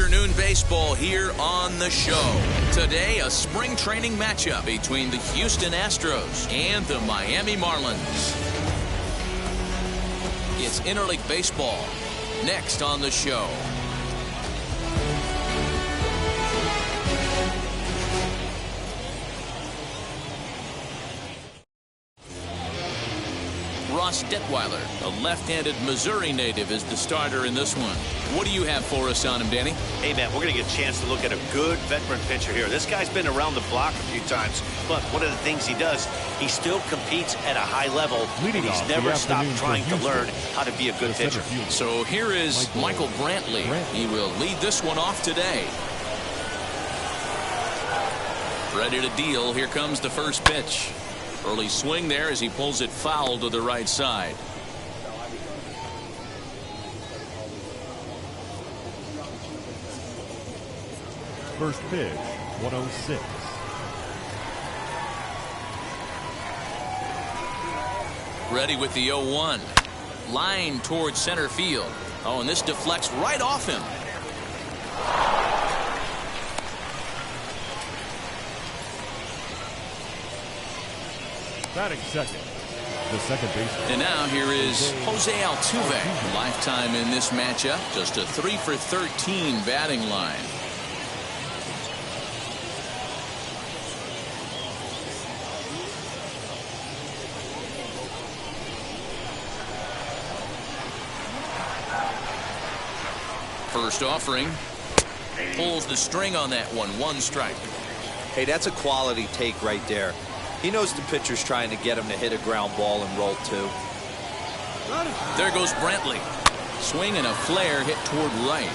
afternoon baseball here on the show. Today, a spring training matchup between the Houston Astros and the Miami Marlins. It's interleague baseball next on the show. Ross Detweiler, a left-handed Missouri native, is the starter in this one. What do you have for us on him, Danny? Hey, man, we're going to get a chance to look at a good veteran pitcher here. This guy's been around the block a few times, but one of the things he does, he still competes at a high level, and he's never stopped trying to learn how to be a good pitcher. So here is Michael Brantley. He will lead this one off today. Ready to deal. Here comes the first pitch. Early swing there as he pulls it foul to the right side. First pitch, 106. Ready with the 0-1. Line towards center field. Oh, and this deflects right off him. Batting second, the second baseman. And now here is Jose Altuve. Lifetime in this matchup. Just a 3 for 13 batting line. First offering. Pulls the string on that one. One strike. Hey, that's a quality take right there. He knows the pitcher's trying to get him to hit a ground ball and roll two. There goes Brantley. Swing and a flare hit toward right.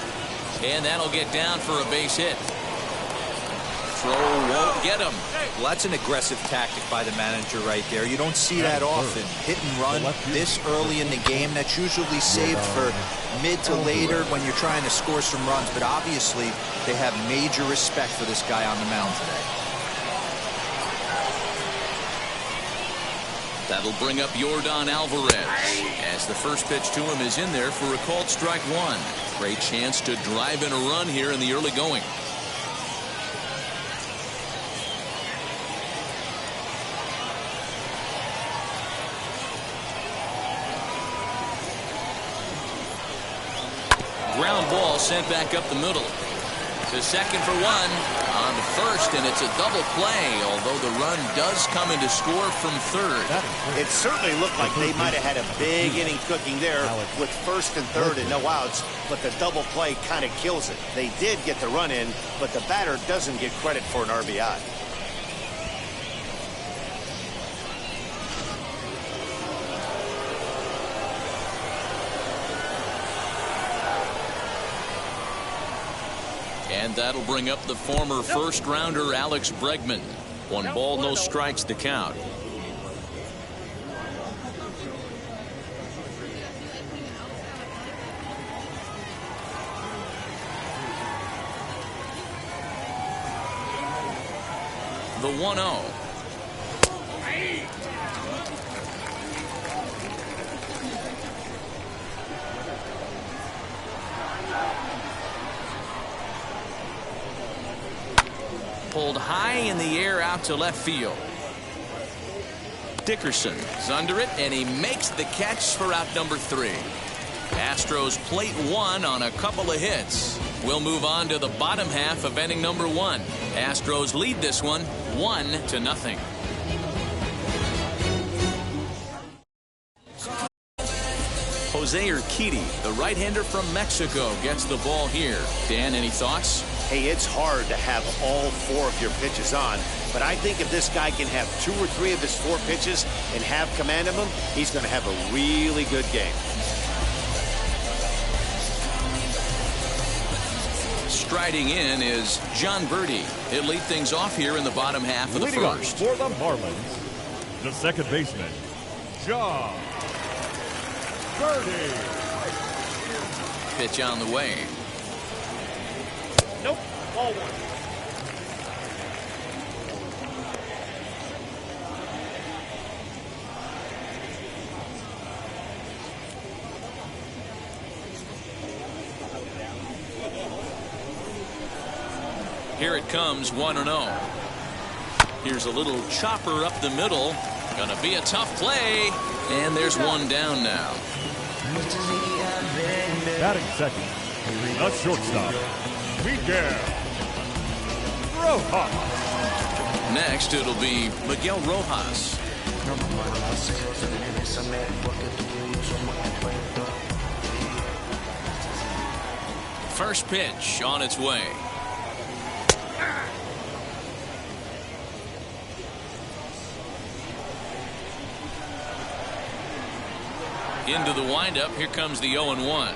And that'll get down for a base hit. Throw won't get him. Well, that's an aggressive tactic by the manager right there. You don't see that often. Hit and run this early in the game. That's usually saved for mid to later when you're trying to score some runs. But obviously, they have major respect for this guy on the mound today. That'll bring up Yordan Alvarez as the first pitch to him is in there for a called strike one. Great chance to drive in a run here in the early going. Ground ball sent back up the middle. To second for one. On to first, and it's a double play, although the run does come into score from third. It certainly looked like they might have had a big inning cooking there with first and third and no outs, but the double play kind of kills it. They did get the run in, but the batter doesn't get credit for an RBI. And that'll bring up the former first-rounder Alex Bregman. 1 ball, no strikes to count. The 1-0. Pulled high in the air out to left field. Dickerson is under it, and he makes the catch for out number 3. Astros plate 1 on a couple of hits. We'll move on to the bottom half of inning number 1. Astros lead this one 1-0. Jose Urquidy, the right-hander from Mexico, gets the ball here. Dan, any thoughts? Hey, it's hard to have all 4 of your pitches on, but I think if this guy can have 2 or 3 of his 4 pitches and have command of them, he's going to have a really good game. Striding in is John Birdie. He'll lead things off here in the bottom half of the first. For the Marlins, the second baseman, John Birdie. Pitch on the way. Nope, ball 1. Here it comes, 1-0. Here's a little chopper up the middle. Gonna be a tough play. And there's one down now. Batting second, the shortstop, Miguel Rojas. Next, it'll be Miguel Rojas. First pitch on its way. Into the windup. Here comes the 0-1.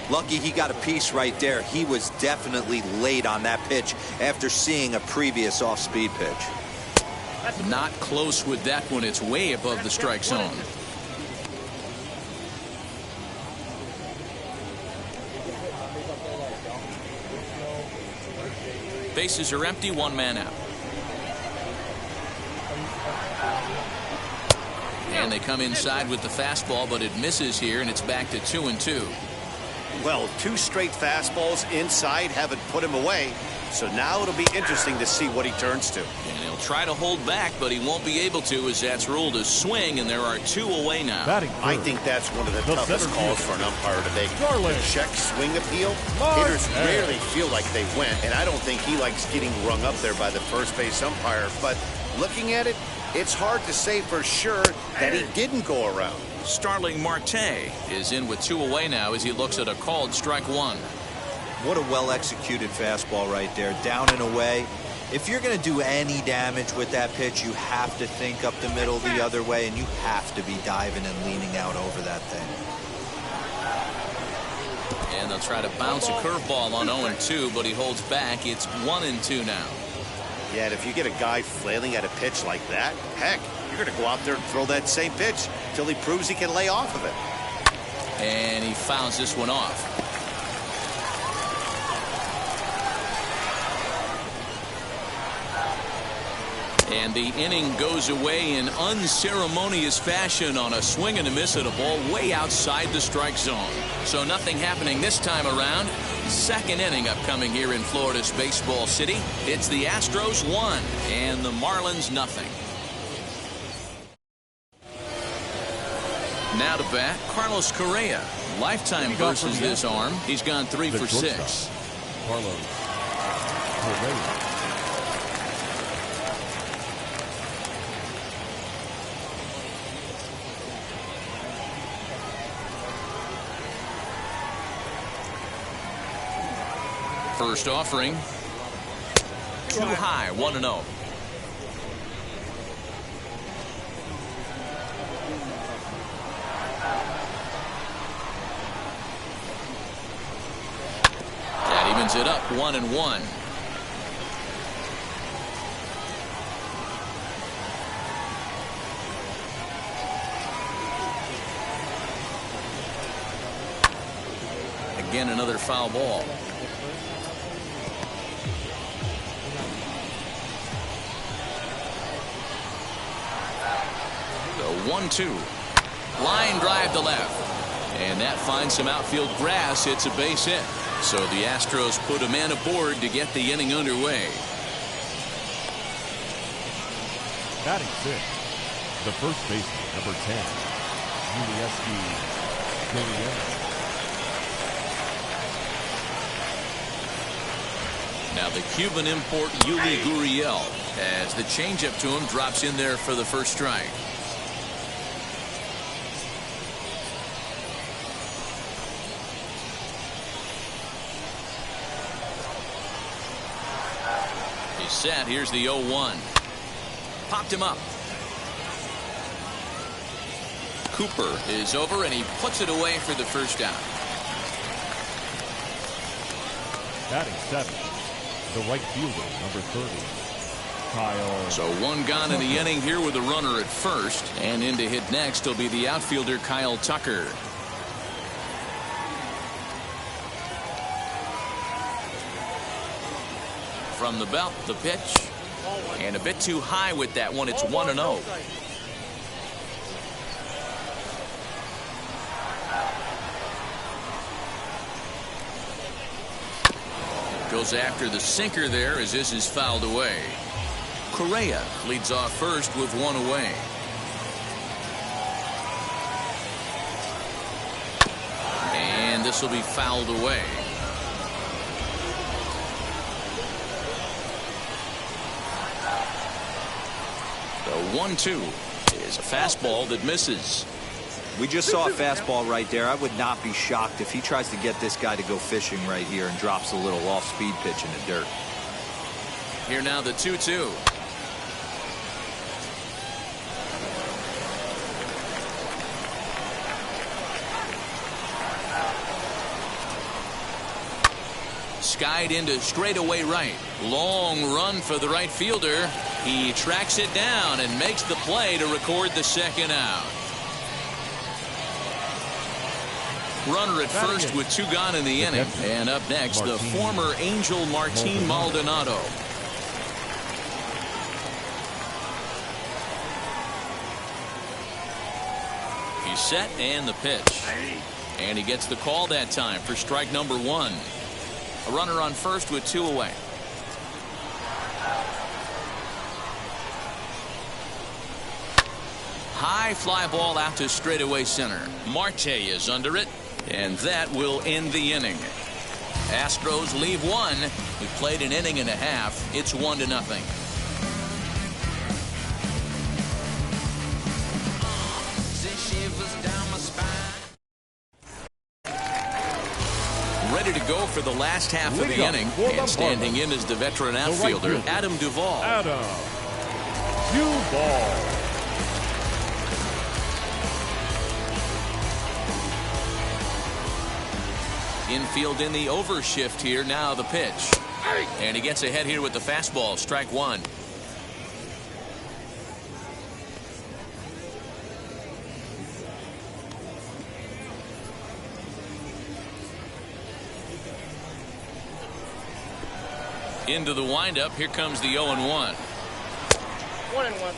Lucky he got a piece right there. He was definitely late on that pitch after seeing a previous off-speed pitch. Not close with that one. It's way above the strike zone. Bases are empty, one man out. And they come inside with the fastball, but it misses here, and it's back to 2-2. Well, 2 straight fastballs inside haven't put him away. So now it'll be interesting to see what he turns to. And he'll try to hold back, but he won't be able to, as that's ruled a swing, and there are 2 away now. I think that's one of the toughest calls for an umpire to make. Check swing appeal. Hitters rarely feel like they went, and I don't think he likes getting rung up there by the first base umpire. But looking at it, it's hard to say for sure that he didn't go around. Starling Marte is in with 2 away now as he looks at a called strike 1. What a well-executed fastball right there, down and away. If you're going to do any damage with that pitch, you have to think up the middle the other way, and you have to be diving and leaning out over that thing. And they'll try to bounce a curveball on 0-2, but he holds back. It's 1-2 now. Yeah, and if you get a guy flailing at a pitch like that, heck, you're going to go out there and throw that same pitch till he proves he can lay off of it. And he fouls this one off. And the inning goes away in unceremonious fashion on a swing and a miss at a ball way outside the strike zone. So nothing happening this time around. Second inning upcoming here in Florida's Baseball City. It's the Astros 1 and the Marlins nothing. Now to bat, Carlos Correa. Lifetime versus this arm. He's gone 3 for 6. Carlos Correa. First offering. Too high, 1-0. That evens it up, 1-1. Again, another foul ball. The 1-2. Line drive to left. And that finds some outfield grass. It's a base hit. So the Astros put a man aboard to get the inning underway. Batting 6, the first baseman, number 10, Now the Cuban import Yuli Gurriel, as the changeup to him drops in there for the first strike. He's set. Here's the 0-1. Popped him up. Cooper is over, and he puts it away for the first out. Batting 7, the right fielder, number 30, Kyle. So one gone in the inning here with a runner at first, and in to hit next will be the outfielder Kyle Tucker. From the belt, the pitch, and a bit too high with that one. It's 1-0. Goes after the sinker there as this is fouled away. Correa leads off first with one away. And this will be fouled away. The 1-2 is a fastball that misses. We just saw a fastball right there. I would not be shocked if he tries to get this guy to go fishing right here and drops a little off-speed pitch in the dirt. Here now the 2-2. Skied into straightaway right. Long run for the right fielder. He tracks it down and makes the play to record the second out. Runner at first with 2 gone in the inning. And up next, the former Angel Martin Maldonado. He's set and the pitch. And he gets the call that time for strike number 1. A runner on first with 2 away. High fly ball out to straightaway center. Marte is under it, and that will end the inning. Astros leave 1. We played an inning and a half. It's 1-0. Ready to go for the last half of the inning, and standing in is the veteran outfielder, Adam Duvall. Infield in the overshift here. Now the pitch. And he gets ahead here with the fastball. Strike 1. Into the windup. Here comes the 0-1. 1-1.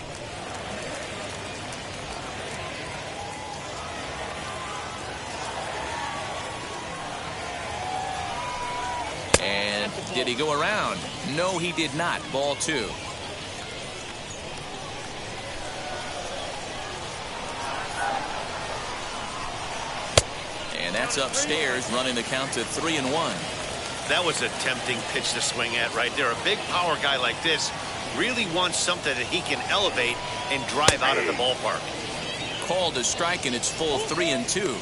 And did he go around? No, he did not. Ball 2. And that's upstairs, running the count to 3-1. That was a tempting pitch to swing at right there. A big power guy like this really wants something that he can elevate and drive out of the ballpark. Called a strike, and it's full 3-2.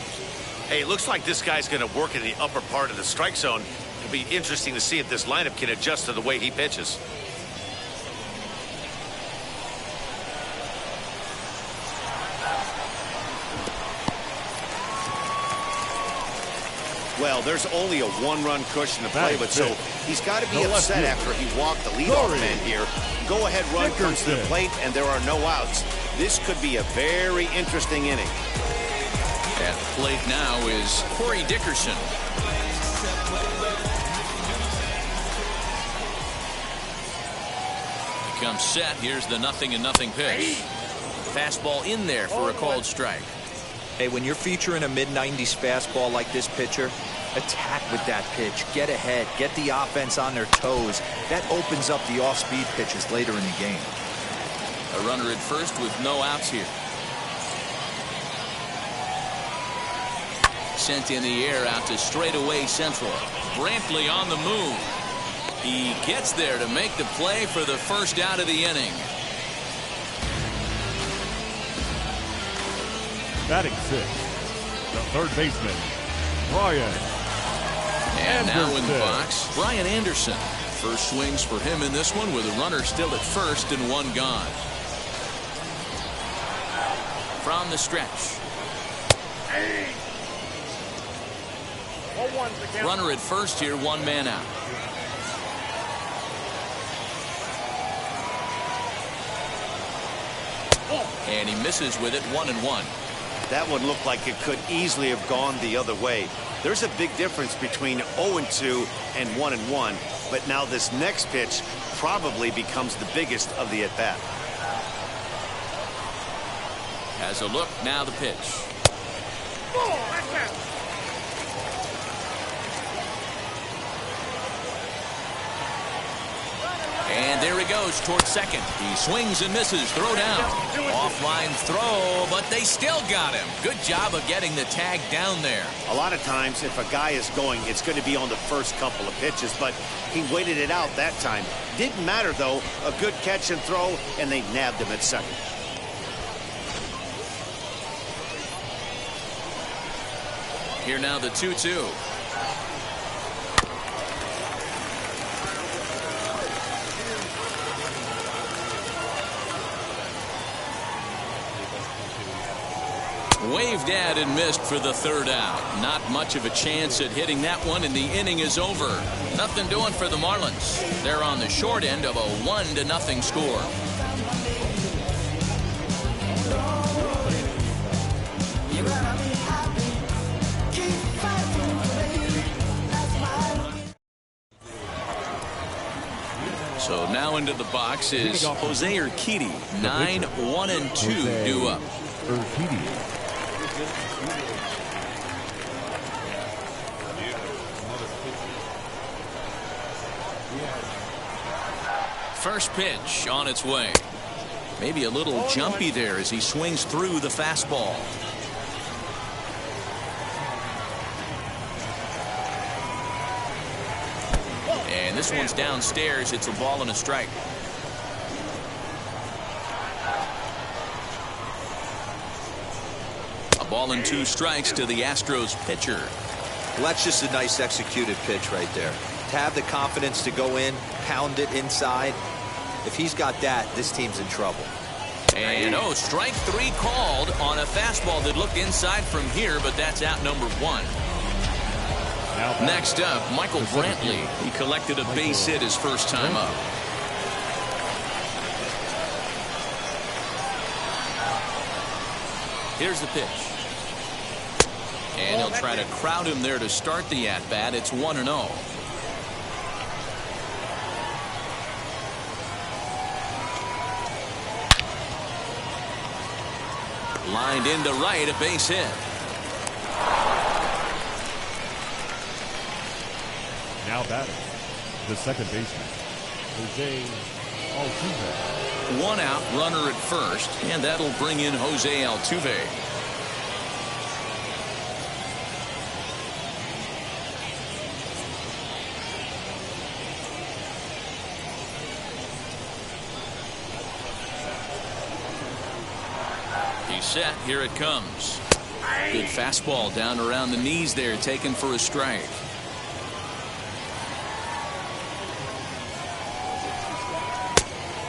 Hey, it looks like this guy's going to work in the upper part of the strike zone. It'll be interesting to see if this lineup can adjust to the way he pitches. Well, there's only a 1-run cushion to play with, so he's got to be upset after he walked the leadoff man here. Go-ahead run comes to the plate, and there are no outs. This could be a very interesting inning. At the plate now is Corey Dickerson. He comes set. Here's the 0-0 pitch. Fastball in there for a called strike. Hey, when you're featuring a mid-90s fastball like this pitcher, attack with that pitch. Get ahead. Get the offense on their toes. That opens up the off-speed pitches later in the game. A runner at first with no outs here. Sent in the air out to straightaway central. Brantley on the move. He gets there to make the play for the first out of the inning. Batting 6, the third baseman, Brian And Anderson. now in the box, Brian Anderson. First swings for him in this one with a runner still at first and 1 gone. From the stretch. Runner at first here, 1 man out. And he misses with it, 1-1. That one looked like it could easily have gone the other way. There's a big difference between 0-2 and 1-1, but now this next pitch probably becomes the biggest of the at-bat. Has a look, now the pitch. goes towards second. He swings and misses. Throw down. Offline throw, but they still got him. Good job of getting the tag down there. A lot of times, if a guy is going, it's going to be on the first couple of pitches, but he waited it out that time. Didn't matter, though. A good catch and throw, and they nabbed him at second. Here now the 2-2. Waved at and missed for the third out. Not much of a chance at hitting that one, and the inning is over. Nothing doing for the Marlins. They're on the short end of a 1-0 score. So now into the box is Jose Urquidy. 9-1-2 due up. Urquidy. First pitch on its way. Maybe a little jumpy there as he swings through the fastball. And this one's downstairs. It's a ball and a strike. A ball and 2 strikes to the Astros pitcher. Well, that's just a nice executed pitch right there. To have the confidence to go in, pound it inside. If he's got that, this team's in trouble. And strike 3 called on a fastball that looked inside from here, but that's out number 1. Next up, Michael Brantley. He collected a base hit his first time up. Here's the pitch. And he'll try to crowd him there to start the at-bat. It's 1-0. Lined into right, a base hit. Now batting, the second baseman, Jose Altuve. 1 out, runner at first, and that'll bring in Jose Altuve. He's set. Here it comes. Good fastball down around the knees there, taken for a strike.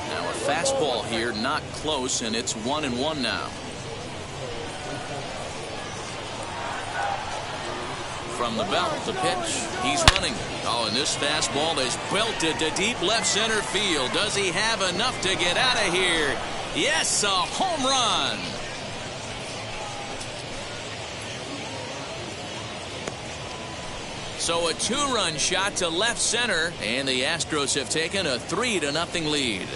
Now a fastball here, not close, and it's 1-1 now. From the belt, the pitch. He's running. Oh, and this fastball is belted to deep left center field. Does he have enough to get out of here? Yes, a home run. So a 2-run shot to left center, and the Astros have taken a 3-0 lead.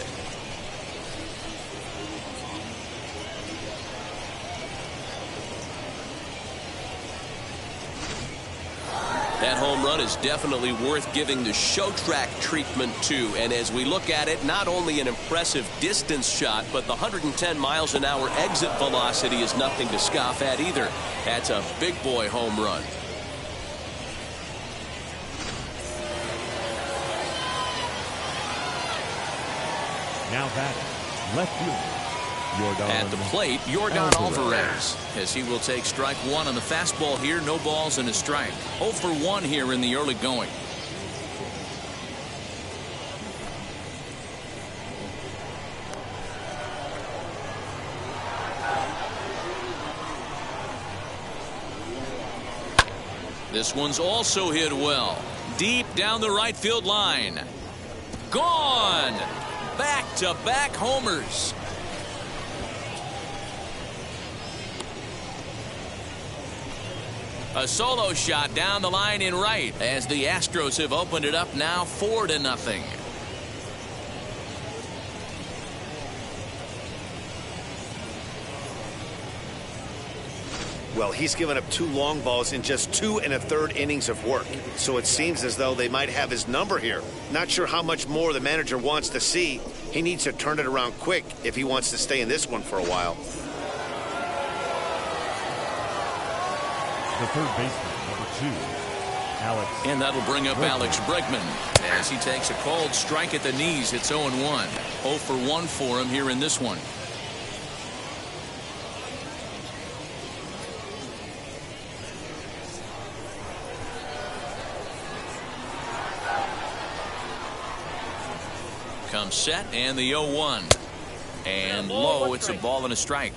That home run is definitely worth giving the show track treatment to. And as we look at it, not only an impressive distance shot, but the 110 miles an hour exit velocity is nothing to scoff at either. That's a big boy home run. Now batting, left fielder, At the plate, Yordan Alvarez, as he will take strike 1 on the fastball here. No balls and a strike. 0 for 1 here in the early going. This one's also hit well. Deep down the right field line. Gone! Back-to-back homers. A solo shot down the line in right as the Astros have opened it up now 4-0. Well, he's given up 2 long balls in just 2 1/3 innings of work. So it seems as though they might have his number here. Not sure how much more the manager wants to see. He needs to turn it around quick if he wants to stay in this one for a while. The third baseman, number 2, Alex. And that'll bring up Alex Bregman as he takes a called strike at the knees. It's 0-1. 0 for 1 for him here in this one. Comes set and the 0-1. And low, it's a ball and a strike.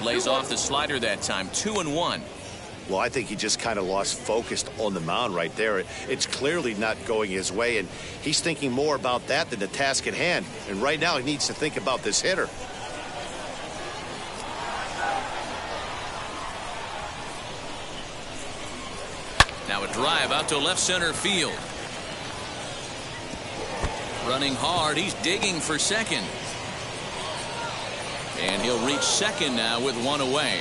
Lays off the slider that time. 2-1. Well, I think he just kind of lost focus on the mound right there. It's clearly not going his way, and he's thinking more about that than the task at hand. And right now he needs to think about this hitter. Now a drive out to left center field. Running hard. He's digging for second. And he'll reach second now with 1 away.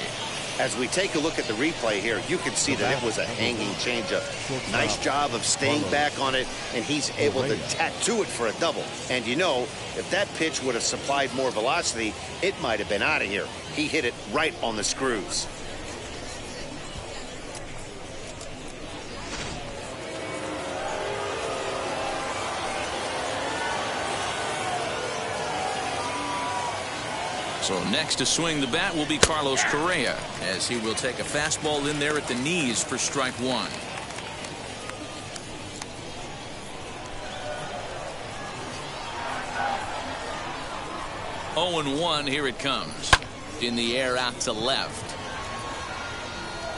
As we take a look at the replay here, you can see that it was a hanging changeup. Nice job of staying back on it, and he's able to tattoo it for a double. And you know, if that pitch would have supplied more velocity, it might have been out of here. He hit it right on the screws. So next to swing the bat will be Carlos Correa, as he will take a fastball in there at the knees for strike 1. Oh and 1, here it comes. In the air out to left.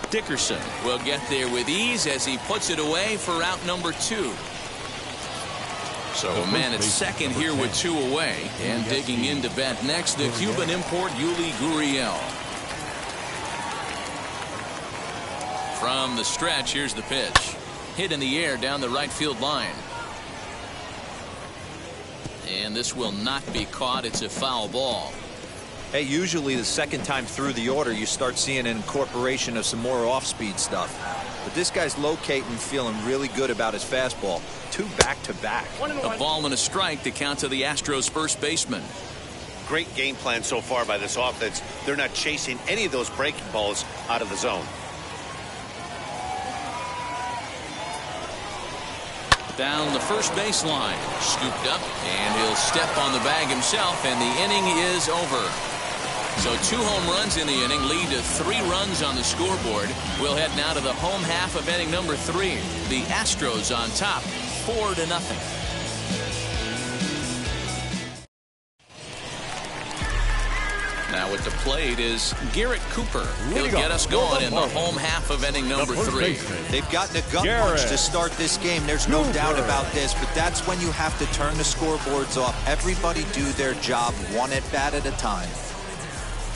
Dickerson will get there with ease as he puts it away for out number 2. So a man at second here with 2 away, and digging in to bat next, the Cuban import Yuli Gurriel. From the stretch, here's the pitch. Hit in the air down the right field line. And this will not be caught. It's a foul ball. Hey, usually the second time through the order you start seeing an incorporation of some more off-speed stuff. But this guy's locating, feeling really good about his fastball. 2 back-to-back. A ball and a strike to count to the Astros first baseman. Great game plan so far by this offense. They're not chasing any of those breaking balls out of the zone. Down the first baseline, scooped up, and he'll step on the bag himself, and the inning is over. So 2 home runs in the inning lead to 3 runs on the scoreboard. We'll head now to the home half of inning number 3. The Astros on top, 4-0. Now at the plate is Garrett Cooper. He'll get us going in the home half of inning number 3. They've gotten a gut punch to start this game. There's no doubt about this, but that's when you have to turn the scoreboards off. Everybody do their job 1 at bat at a time.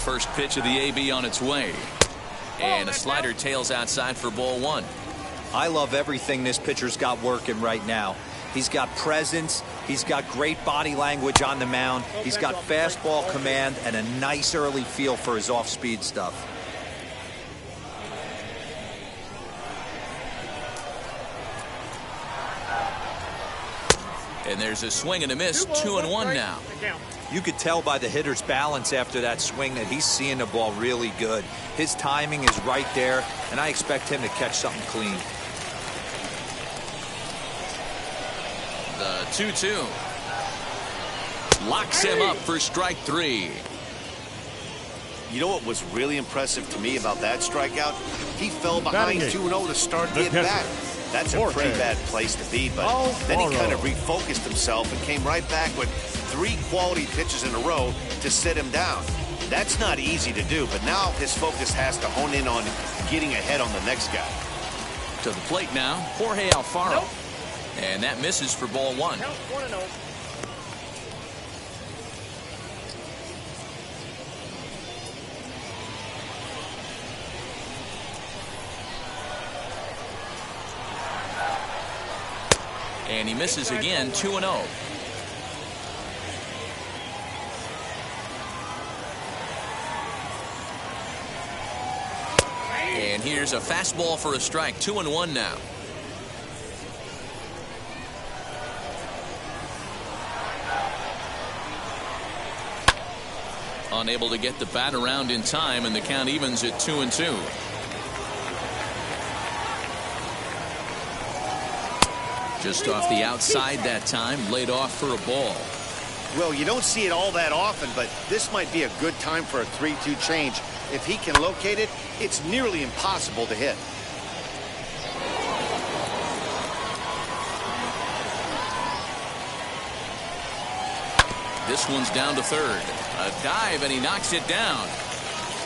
First pitch of the AB on its way. And a slider tails outside for ball 1. I love everything this pitcher's got working right now. He's got presence. He's got great body language on the mound. He's got fastball command and a nice early feel for his off-speed stuff. And there's a swing and a miss. 2-1 now. You could tell by the hitter's balance after that swing that he's seeing the ball really good. His timing is right there, and I expect him to catch something clean. The 2-2. Locks him up for strike 3. You know what was really impressive to me about that strikeout? He fell behind 2-0 to start the at-bat. That's a pretty bad place to be, but then he kind of refocused himself and came right back with 3 quality pitches in a row to sit him down. That's not easy to do, but now his focus has to hone in on getting ahead on the next guy. To the plate now, Jorge Alfaro. And that misses for ball 1. Count 1-0. And he misses again, 2-0. And here's a fastball for a strike. 2-1 now. Unable to get the bat around in time, and the count evens at 2-2. Just off the outside that time, laid off for a ball. Well, you don't see it all that often, but this might be a good time for a 3-2 change. If he can locate it, it's nearly impossible to hit. This one's down to third. A dive, and he knocks it down.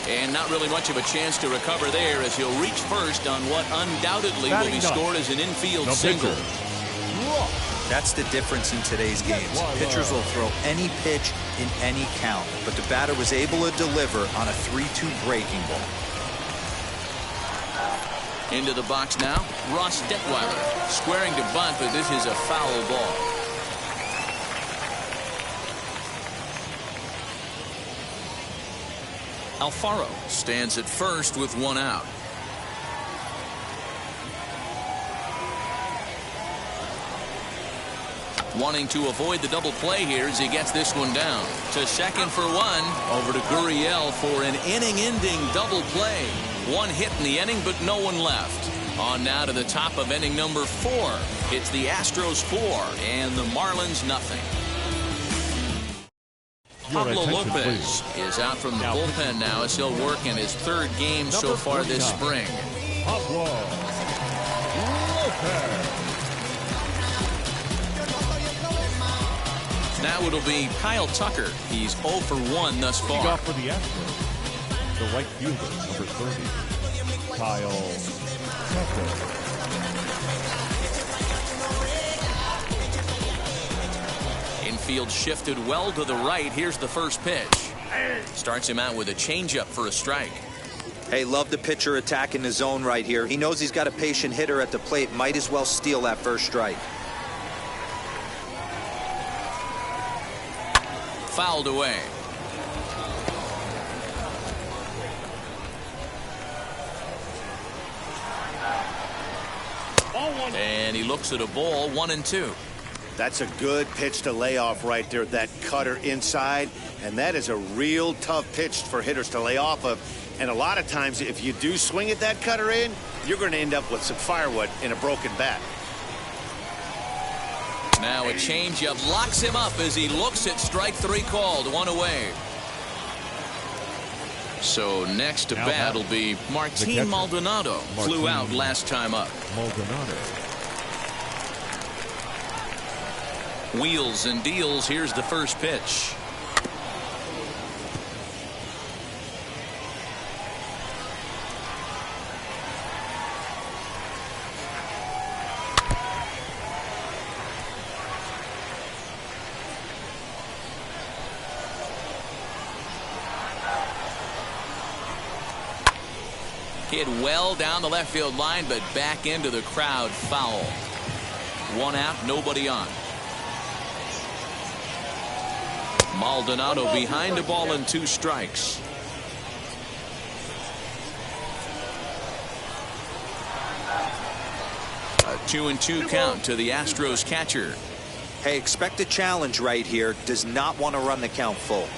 And not really much of a chance to recover there, as he'll reach first on what undoubtedly will be scored as an infield single. That's the difference in today's games. Pitchers will throw any pitch in any count, but the batter was able to deliver on a 3-2 breaking ball. Into the box now, Ross Detweiler squaring to bunt, but this is a foul ball. Alfaro stands at first with one out. Wanting to avoid the double play here as he gets this one down. To second for one. Over to Gurriel for an inning-ending double play. One hit in the inning, but no one left. On now to the top of inning number 4. It's the Astros 4 and the Marlins nothing. Pablo Lopez is out from the bullpen now as he'll work in his 3rd game so far this spring. Pablo Lopez. Now it'll be Kyle Tucker. He's 0 for 1 thus far. Lead off for the Astros, the right fielder, number 30, Kyle Tucker. Infield shifted well to the right. Here's the first pitch. Starts him out with a changeup for a strike. Hey, love the pitcher attacking the zone right here. He knows he's got a patient hitter at the plate. Might as well steal that first strike. Fouled away. And he looks at a ball, 1-2. That's a good pitch to lay off right there, that cutter inside. And that is a real tough pitch for hitters to lay off of. And a lot of times, if you do swing at that cutter in, you're going to end up with some firewood in a broken bat. Now a changeup locks him up as he looks at strike 3 called. 1 away. So next to bat will be Martin Maldonado. Flew out last time up. Maldonado. Wheels and deals. Here's the first pitch. Hit well down the left field line, but back into the crowd. Foul. 1 out, nobody on. Maldonado behind the ball and 2 strikes. A 2-2 count to the Astros catcher. Hey, expect a challenge right here. Does not want to run the count full.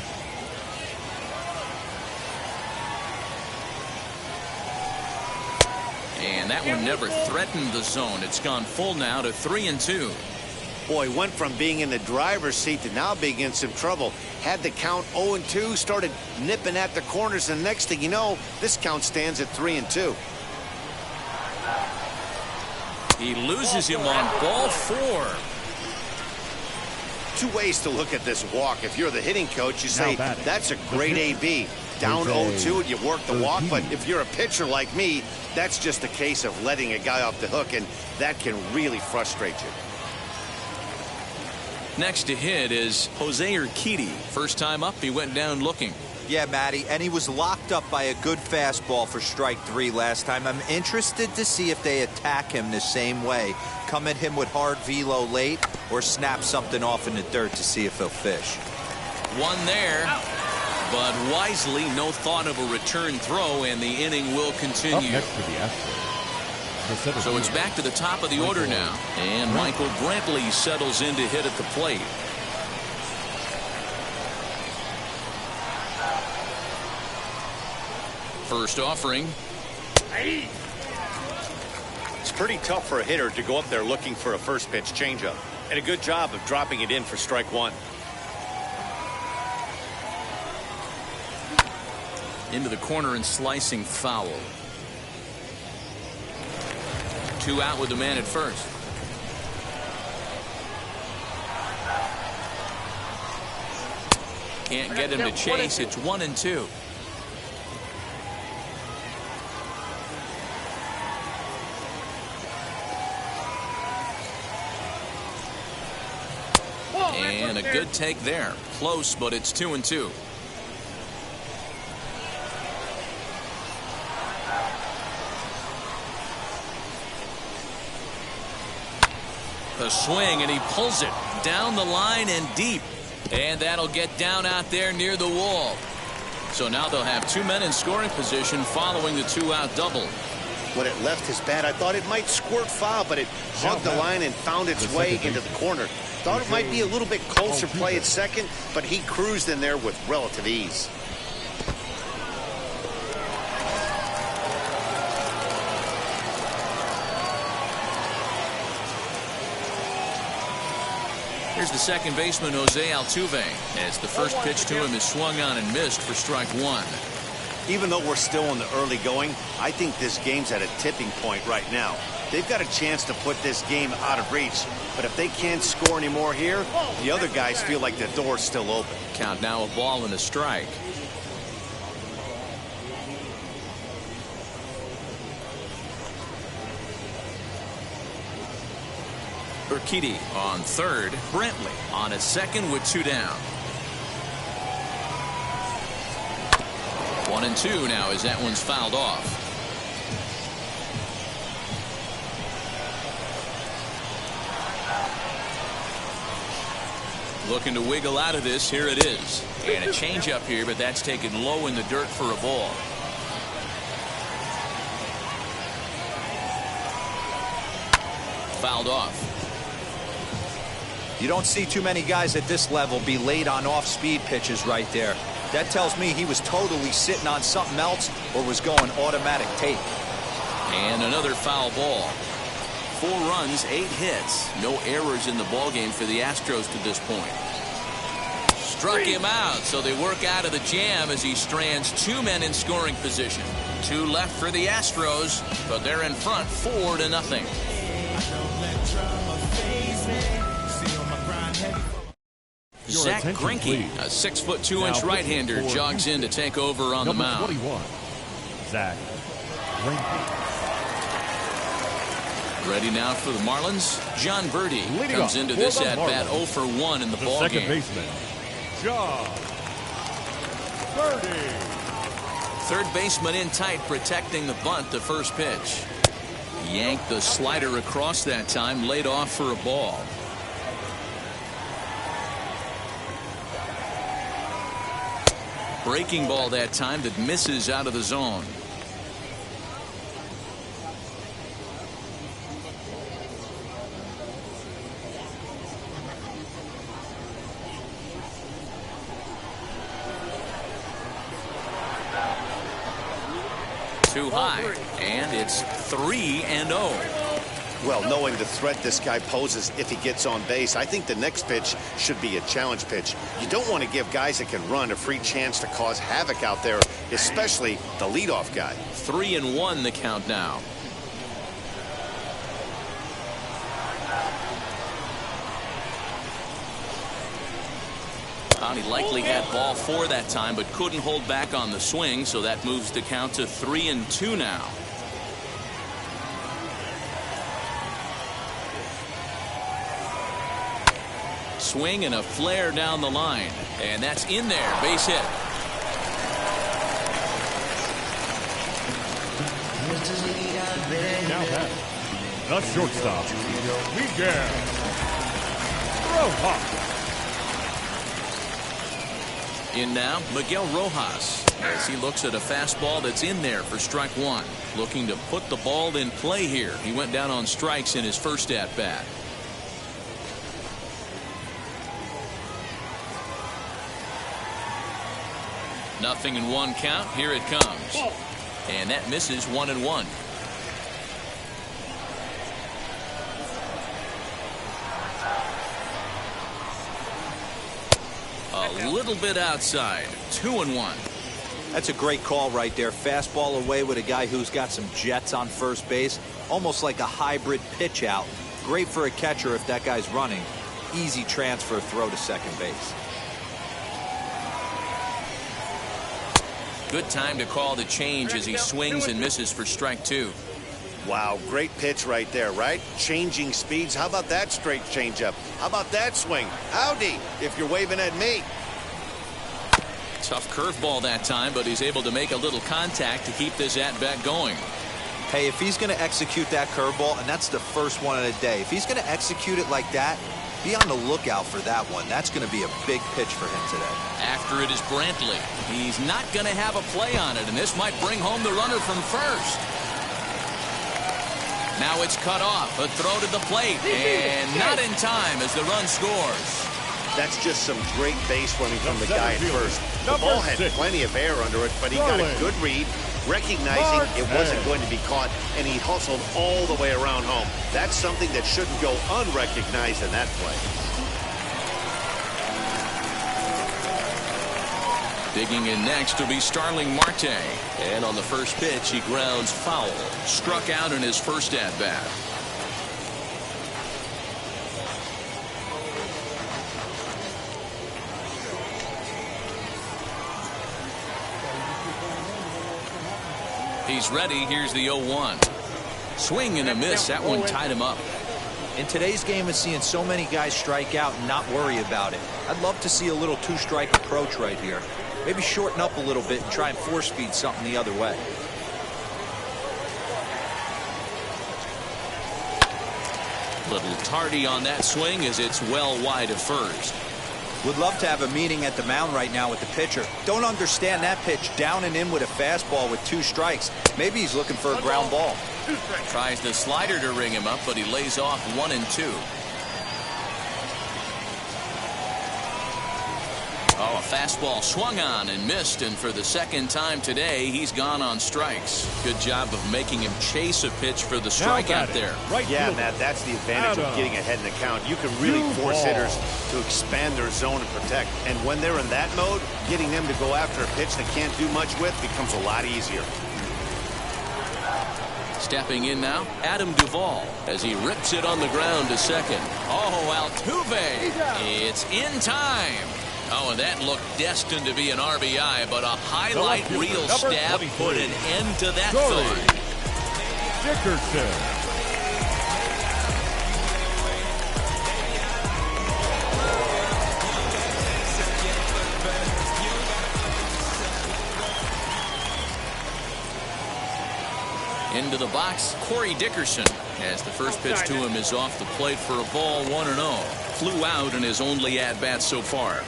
And that one never threatened the zone. It's gone full now to 3-2. Boy, went from being in the driver's seat to now being in some trouble. Had the count 0-2, started nipping at the corners, and next thing you know, this count stands at 3-2. He loses him on ball 4. 2 ways to look at this walk. If you're the hitting coach, you say, that's a great AB. Down 0-2 and you work the walk, but if you're a pitcher like me, that's just a case of letting a guy off the hook, and that can really frustrate you. Next to hit is Jose Urquidy. First time up, he went down looking. Yeah, Matty, and he was locked up by a good fastball for strike 3 last time. I'm interested to see if they attack him the same way. Come at him with hard velo late or snap something off in the dirt to see if he'll fish. One there. But wisely, no thought of a return throw, and the inning will continue. Up next for the Astros. So it's back to the top of the order now. And Michael Brantley settles in to hit at the plate. First offering. It's pretty tough for a hitter to go up there looking for a first pitch changeup. And a good job of dropping it in for strike one. Into the corner and slicing foul. 2 out with the man at first. Can't get him to chase. It's 1-2. And a good take there. Close, but it's 2-2. The swing, and he pulls it down the line and deep. And that'll get down out there near the wall. So now they'll have 2 men in scoring position following the 2-out double. When it left his bat, I thought it might squirt foul, but it hugged the line and found its way into the corner. Thought it might be a little bit closer play at second, but he cruised in there with relative ease. Here's the second baseman, Jose Altuve, as the first pitch to him is swung on and missed for strike one. Even though we're still in the early going, I think this game's at a tipping point right now. They've got a chance to put this game out of reach, but if they can't score any more here, the other guys feel like the door's still open. Count now, a ball and a strike. Urquidy on third. Brantley on a second with 2 down. 1-2 now as that one's fouled off. Looking to wiggle out of this. Here it is. And a changeup here, but that's taken low in the dirt for a ball. Fouled off. You don't see too many guys at this level be late on off-speed pitches right there. That tells me he was totally sitting on something else or was going automatic take. And another foul ball. 4 runs, 8 hits. No errors in the ballgame for the Astros to this point. Struck him out, so they work out of the jam as he strands 2 men in scoring position. 2 left for the Astros, but they're in front 4-0. Zach Greinke, a 6'2" right-hander, jogs in to take over on the mound. 21, Zach Greinke. Ready now for the Marlins. John Birdie comes into this at-bat 0 for 1 in the ballgame. Second baseman, John Birdie. Third baseman in tight, protecting the bunt. The first pitch. Yanked the slider across that time, laid off for a ball. Breaking ball that time that misses out of the zone. Too high, and it's 3-0. Well, knowing the threat this guy poses if he gets on base, I think the next pitch should be a challenge pitch. You don't want to give guys that can run a free chance to cause havoc out there, especially the leadoff guy. 3-1 the count now. He likely had ball 4 that time, but couldn't hold back on the swing, so that moves the count to 3-2 now. Swing and a flare down the line, and that's in there. Base hit. Now that the shortstop, Miguel Rojas. In now, Miguel Rojas, as he looks at a fastball that's in there for strike one. Looking to put the ball in play here. He went down on strikes in his first at-bat. Nothing in one count. Here it comes. And that misses 1-1. A little bit outside. 2-1. That's a great call right there. Fastball away with a guy who's got some jets on first base. Almost like a hybrid pitch out. Great for a catcher if that guy's running. Easy transfer throw to second base. Good time to call the change as he swings and misses for strike two. Wow, great pitch right there, right? Changing speeds. How about that straight changeup? How about that swing? Howdy, if you're waving at me. Tough curveball that time, but he's able to make a little contact to keep this at-bat going. Hey, if he's going to execute that curveball, and that's the first one of the day, if he's going to execute it like that, be on the lookout for that one. That's going to be a big pitch for him today. After it is Brantley. He's not going to have a play on it, and this might bring home the runner from first. Now it's cut off. A throw to the plate, and not in time as the run scores. That's just some great base running from the guy at first. The ball had plenty of air under it, but he got a good read, recognizing it wasn't going to be caught, and he hustled all the way around home. That's something that shouldn't go unrecognized in that play. Digging in next will be Starling Marte. And on the first pitch, he grounds foul. Struck out in his first at-bat. He's ready. Here's the 0-1. Swing and a miss. That one tied him up. In today's game, it's seeing so many guys strike out and not worry about it. I'd love to see a little two-strike approach right here. Maybe shorten up a little bit and try and force feed something the other way. Little tardy on that swing as it's well wide of first. Would love to have a meeting at the mound right now with the pitcher. Don't understand that pitch down and in with a fastball with 2 strikes. Maybe he's looking for a ground ball. Tries the slider to ring him up, but he lays off 1 and 2. Oh, a fastball swung on and missed, and for the second time today, he's gone on strikes. Good job of making him chase a pitch for the strikeout there. Right, yeah, Matt, that's the advantage of getting ahead in the count. You can really force hitters to expand their zone and protect. And when they're in that mode, getting them to go after a pitch they can't do much with becomes a lot easier. Stepping in now, Adam Duvall, as he rips it on the ground to second. Oh, Altuve! It's in time! Oh, and that looked destined to be an RBI, but a highlight reel stab put an end to that thought. Dickerson. Into the box, Corey Dickerson, as the first pitch to him is off the plate for a ball 1-0. Flew out in his only at-bat so far.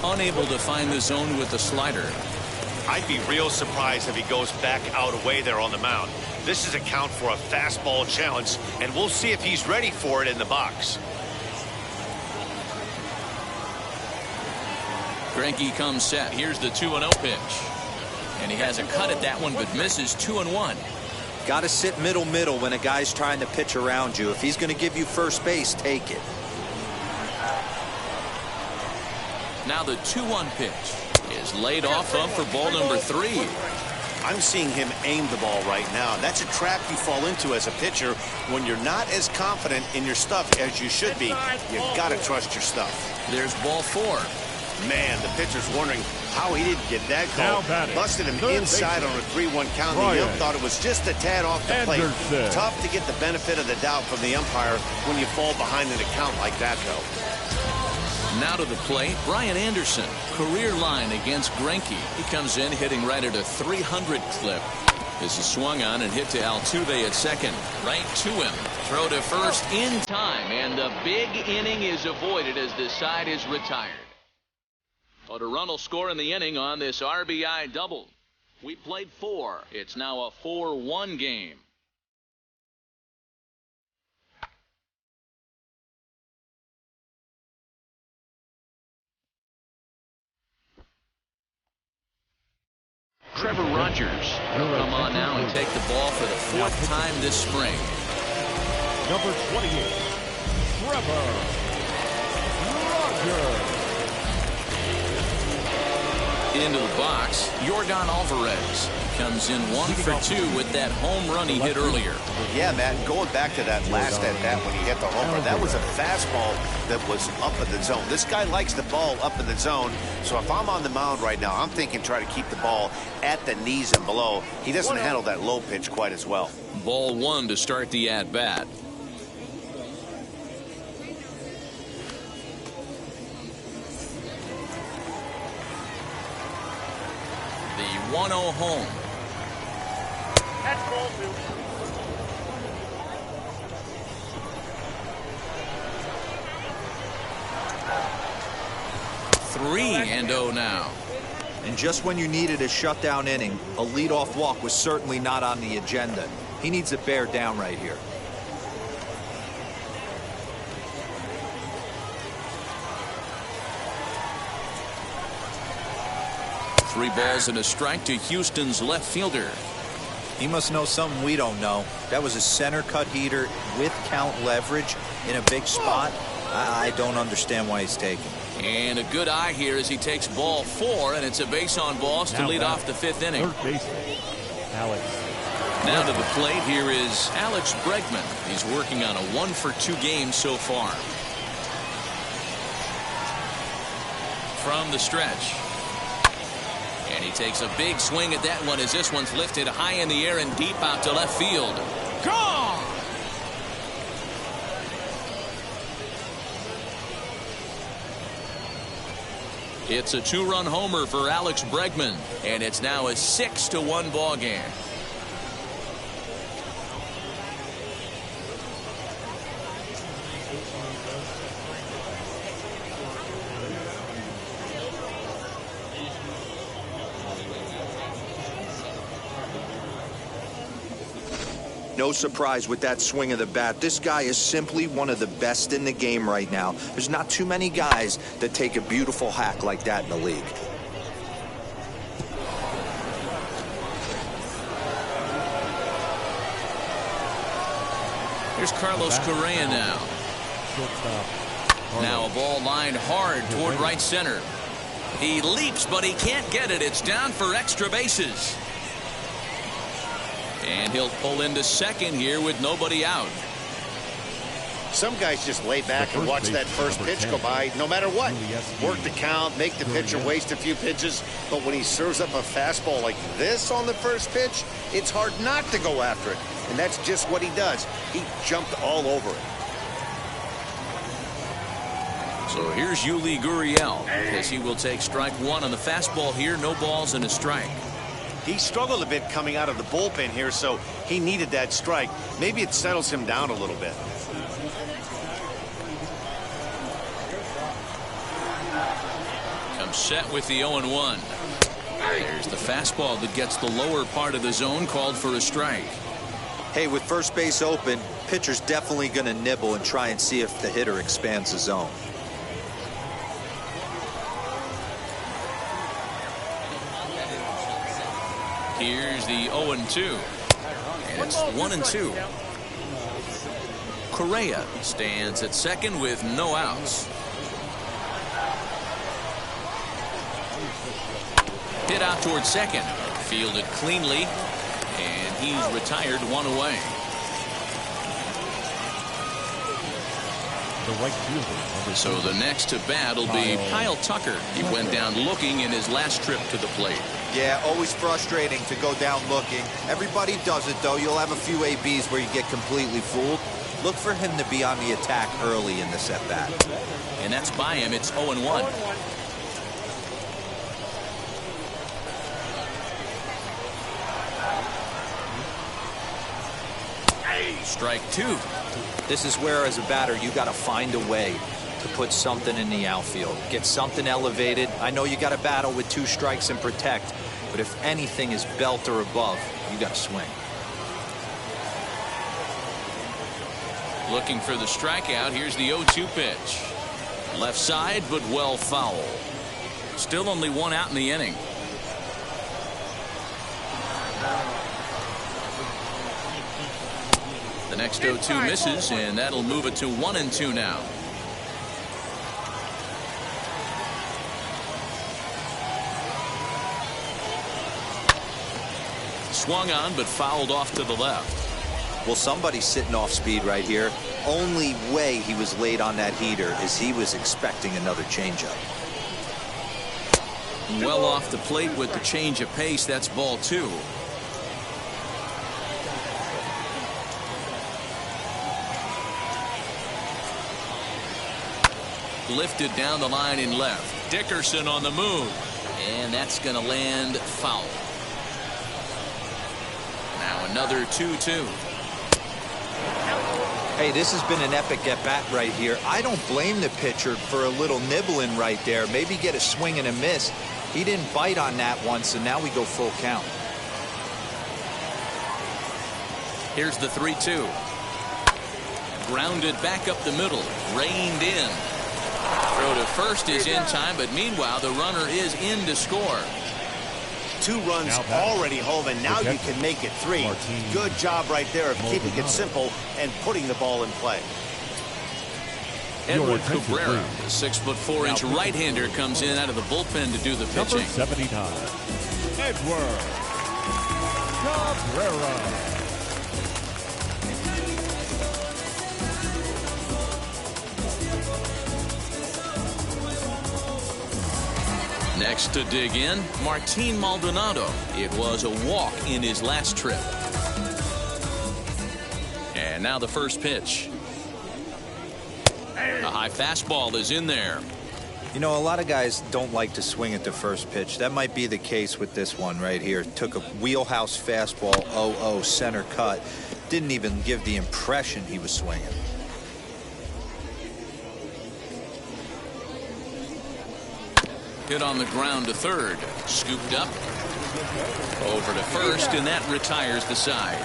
Unable to find the zone with the slider. I'd be real surprised if he goes back out away there on the mound. This is a count for a fastball challenge, and we'll see if he's ready for it in the box. Greinke comes set. Here's the 2-0 pitch. And he has a cut at that one, but misses 2-1. Got to sit middle when a guy's trying to pitch around you. If he's going to give you first base, take it. Now the 2-1 pitch is laid off of for ball number 3. I'm seeing him aim the ball right now. That's a trap you fall into as a pitcher when you're not as confident in your stuff as you should be. You've got to trust your stuff. There's ball 4. Man, the pitcher's wondering how he didn't get that call. Busted him inside on a 3-1 count. The ump thought it was just a tad off the plate. Tough to get the benefit of the doubt from the umpire when you fall behind in a count like that, though. Now to the plate, Brian Anderson. Career line against Greinke. He comes in hitting right at a 300 clip. This is swung on and hit to Altuve at second. Right to him. Throw to first in time, and the big inning is avoided as this side is retired. But a run will score in the inning on this RBI double. We played 4. It's now a 4-1 game. Trevor Rogers will come on now and take the ball for the 4th time this spring. Number 28, Trevor Rogers. Into the box, Yordan Alvarez comes in 1 for 2 with that home run he hit earlier. Yeah, Matt, going back to that last at bat when he hit the homer, that was a fastball that was up in the zone. This guy likes the ball up in the zone, so if I'm on the mound right now, I'm thinking try to keep the ball at the knees and below. He doesn't handle that low pitch quite as well. Ball 1 to start the at-bat. The 1-0 home. That's ball 2. Three and 0 now. And just when you needed a shutdown inning, a leadoff walk was certainly not on the agenda. He needs to bear down right here. Three balls and a strike to Houston's left fielder. He must know something we don't know. That was a center cut heater with count leverage in a big spot. I don't understand why he's taking. And a good eye here as he takes ball 4, and it's a base on balls to lead off the 5th inning. Third baseman, Alex. Now to the plate here is Alex Bregman. He's working on a 1 for 2 game so far. From the stretch. And he takes a big swing at that one as this one's lifted high in the air and deep out to left field. Gone! It's a 2-run homer for Alex Bregman, and it's now a 6-1 ball game. No surprise with that swing of the bat. This guy is simply one of the best in the game right now. There's not too many guys that take a beautiful hack like that in the league. Here's Carlos Correa now. Now a ball lined hard toward right center. He leaps, but he can't get it. It's down for extra bases. And he'll pull into second here with nobody out. Some guys just lay back and watch that first pitch go by no matter what. Work the count, make the pitcher waste a few pitches. But when he serves up a fastball like this on the first pitch, it's hard not to go after it. And that's just what he does. He jumped all over it. So here's Yuli Gurriel as he will take strike 1 on the fastball here. No balls and a strike. He struggled a bit coming out of the bullpen here, so he needed that strike. Maybe it settles him down a little bit. Comes set with the 0-1. There's the fastball that gets the lower part of the zone, called for a strike. Hey, with first base open, pitcher's definitely going to nibble and try and see if the hitter expands the zone. Here's the 0-2. And it's 1-2. Correa stands at second with no outs. Hit out towards second. Fielded cleanly. And he's retired 1 away. The right fielder. So the next to bat will be Kyle Tucker. He went down looking in his last trip to the plate. Yeah, always frustrating to go down looking. Everybody does it, though. You'll have a few ABs where you get completely fooled. Look for him to be on the attack early in this at-bat. And that's by him. It's 0-1. Strike two. This is where, as a batter, you got to find a way to put something in the outfield. Get something elevated. I know you got to battle with 2 strikes and protect, but if anything is belt or above, you got to swing. Looking for the strikeout. Here's the 0-2 pitch. Left side, but well foul. Still only 1 out in the inning. The next 0-2 misses, and that'll move it to 1-2 now. Swung on, but fouled off to the left. Well, somebody's sitting off speed right here. Only way he was late on that heater is he was expecting another changeup. Well off the plate with the change of pace. That's ball 2. Lifted down the line in left. Dickerson on the move. And that's going to land foul. Now another 2-2. Hey, this has been an epic at-bat right here. I don't blame the pitcher for a little nibbling right there. Maybe get a swing and a miss. He didn't bite on that one, so now we go full count. Here's the 3-2. Grounded back up the middle. Reined in. Throw to first is in time, but meanwhile the runner is in to score. 2 runs already home, and now you can make it 3. Good job right there of keeping it simple and putting the ball in play. Edward Cabrera, the 6'4" right-hander, comes in out of the bullpen to do the pitching. Number 79, Edward Cabrera. Next to dig in, Martin Maldonado. It was a walk in his last trip. And now the first pitch. A high fastball is in there. You know, a lot of guys don't like to swing at the first pitch. That might be the case with this one right here. Took a wheelhouse fastball, 0-0 center cut. Didn't even give the impression he was swinging. Hit on the ground to third. Scooped up. Over to first, and that retires the side.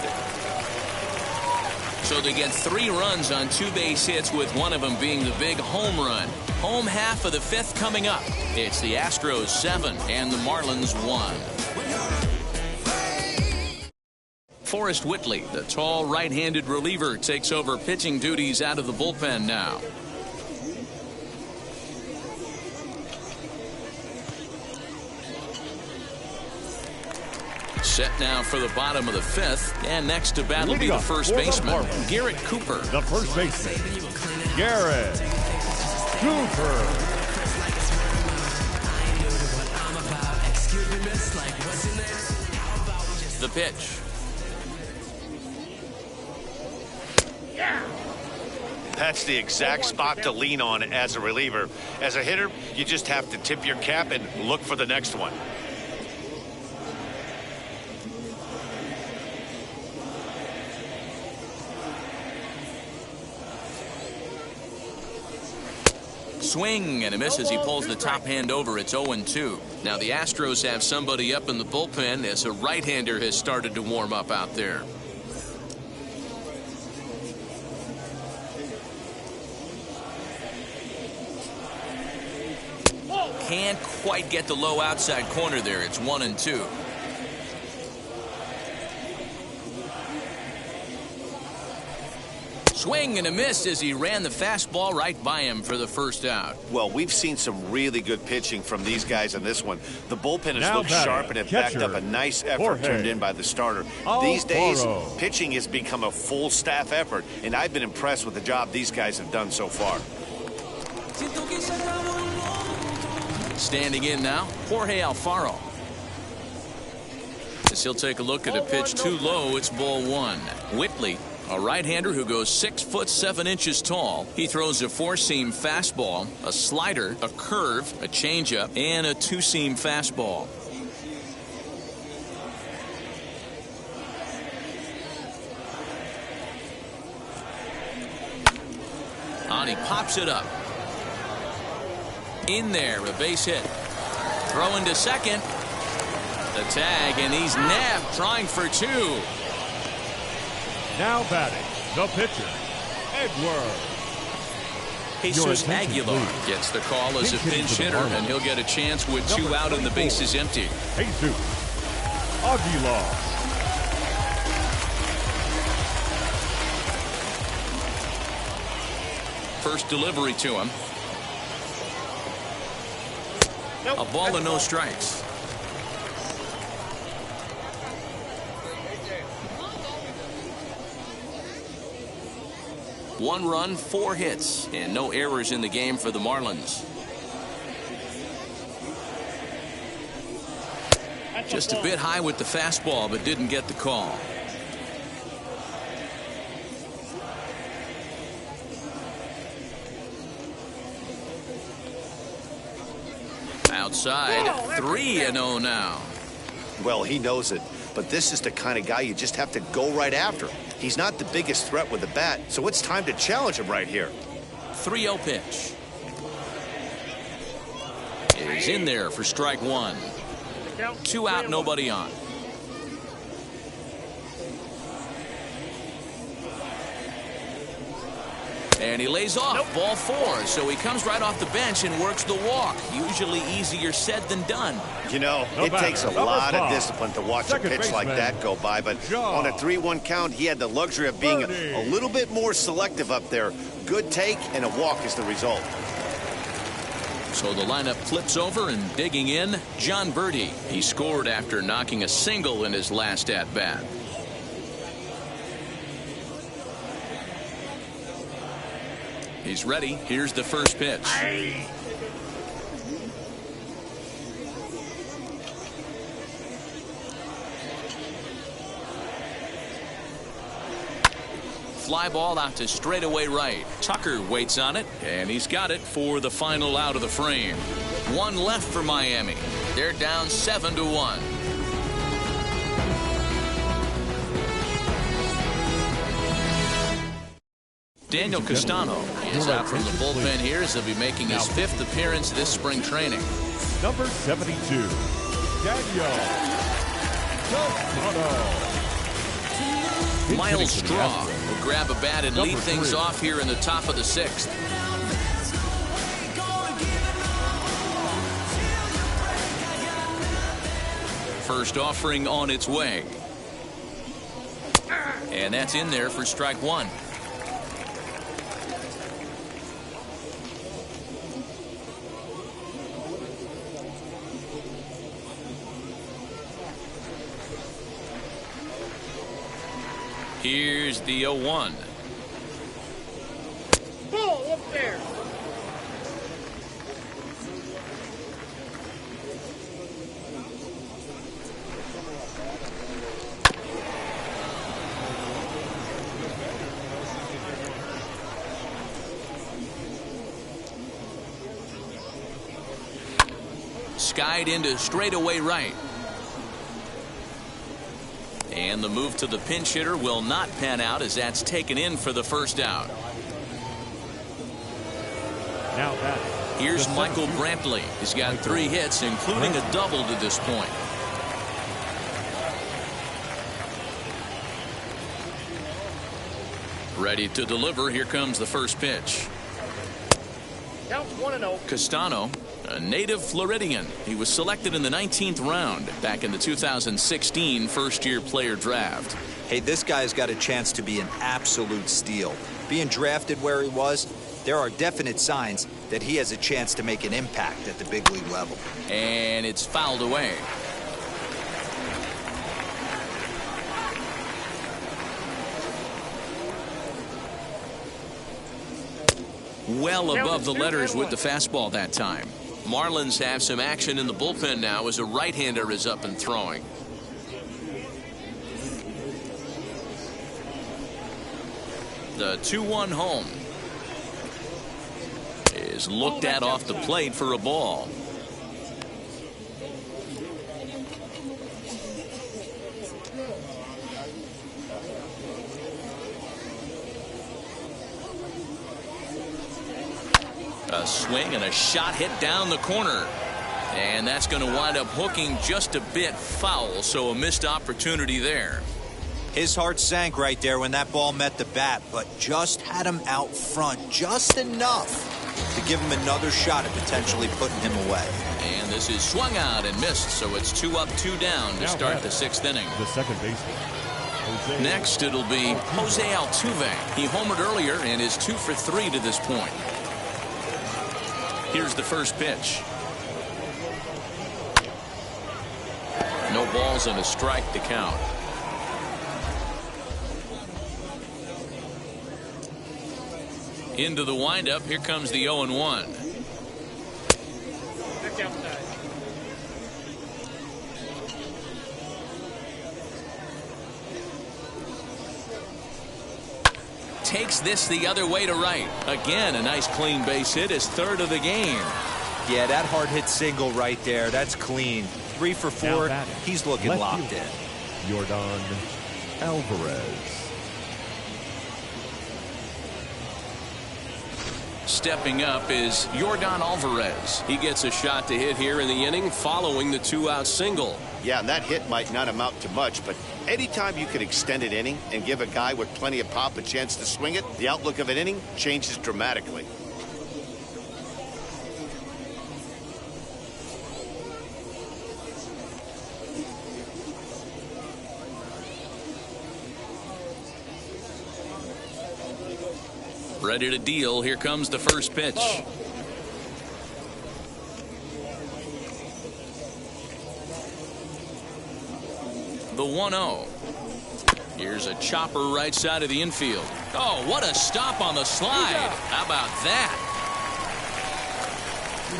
So they get 3 runs on 2 base hits, with one of them being the big home run. Home half of the 5th coming up. It's the Astros 7 and the Marlins 1. Forrest Whitley, the tall right-handed reliever, takes over pitching duties out of the bullpen now. Set now for the bottom of the 5th, and next to bat will be the first baseman, Garrett Cooper. The first baseman, Garrett Cooper. The pitch. That's the exact spot to lean on as a reliever. As a hitter, you just have to tip your cap and look for the next one. Swing and a miss as he pulls the top hand over. It's 0-2. Now the Astros have somebody up in the bullpen as a right-hander has started to warm up out there. Can't quite get the low outside corner there. It's 1-2. Swing and a miss as he ran the fastball right by him for the first out. Well, we've seen some really good pitching from these guys on this one. The bullpen has Now looked sharp and have backed up a nice effort turned in by the starter. These days, pitching has become a full staff effort, and I've been impressed with the job these guys have done so far. Standing in now, Jorge Alfaro. As he'll take a look at a pitch too low, it's ball 1. Whitley, a right-hander who goes 6'7" tall. He throws a 4-seam fastball, a slider, a curve, a changeup, and a 2-seam fastball. he pops it up. In there, a base hit. Throwing to second. The tag, and he's nabbed, trying for two. Now batting, the pitcher, Edward. Jesus Aguilar gets the call as a pinch hitter, and he'll get a chance with two out and the bases empty. Jesus Aguilar. First delivery to him. A ball and no strikes. One run, 4 hits, and no errors in the game for the Marlins. Just a bit high with the fastball, but didn't get the call. Outside, 3-0 now. Well, he knows it, but this is the kind of guy you just have to go right after. He's not the biggest threat with the bat, so it's time to challenge him right here. 3-0 pitch. Is in there for strike one. 2 out, nobody on. And he lays off. Ball 4, so he comes right off the bench and works the walk. Usually easier said than done. You know, it takes a lot of discipline to watch a pitch like that go by, but on a 3-1 count, he had the luxury of being a little bit more selective up there. Good take, and a walk is the result. So the lineup flips over, and digging in, John Birdie. He scored after knocking a single in his last at-bat. He's ready. Here's the first pitch. Fly ball out to straightaway right. Tucker waits on it, and he's got it for the final out of the frame. 1 left for Miami. They're down 7-1. Daniel Castano is out from the bullpen here as he'll be making his 5th appearance this spring training. Number 72, Daniel Castano. Miles Straw will grab a bat and lead things off here in the top of the 6th. First offering on its way. And that's in there for strike 1. Here's the 0-1. Ball up there. Skied into straightaway right. And the move to the pinch hitter will not pan out as that's taken in for the first out. Now here's Michael Brantley. He's got 3 hits, including a double to this point. Ready to deliver. Here comes the first pitch. Counts 1-0. Castano, a native Floridian. He was selected in the 19th round back in the 2016 first-year player draft. Hey, this guy's got a chance to be an absolute steal. Being drafted where he was, there are definite signs that he has a chance to make an impact at the big league level. And it's fouled away. Well above the letters with the fastball that time. Marlins have some action in the bullpen now as a right-hander is up and throwing. The 2-1 home is looked at off the plate for a ball. A swing and a shot hit down the corner. And that's going to wind up hooking just a bit foul, so a missed opportunity there. His heart sank right there when that ball met the bat, but just had him out front just enough to give him another shot at potentially putting him away. And this is swung out and missed, so it's 2 up, 2 down to start the 6th inning. The second baseman. Next, it'll be Jose Altuve. He homered earlier and is 2 for 3 to this point. Here's the first pitch. No balls and a strike to count. Into the windup. Here comes the 0-1. Takes this the other way to right. Again, a nice clean base hit, his 3rd of the game. Yeah, that hard hit single right there. That's clean. 3 for 4. He's looking locked in. Yordan Alvarez. Stepping up is Yordan Alvarez. He gets a shot to hit here in the inning following the 2-out single. Yeah, and that hit might not amount to much, but anytime you can extend an inning and give a guy with plenty of pop a chance to swing it, the outlook of an inning changes dramatically. Ready to deal. Here comes the first pitch. The 1-0. Here's a chopper right side of the infield. Oh, what a stop on the slide. How about that?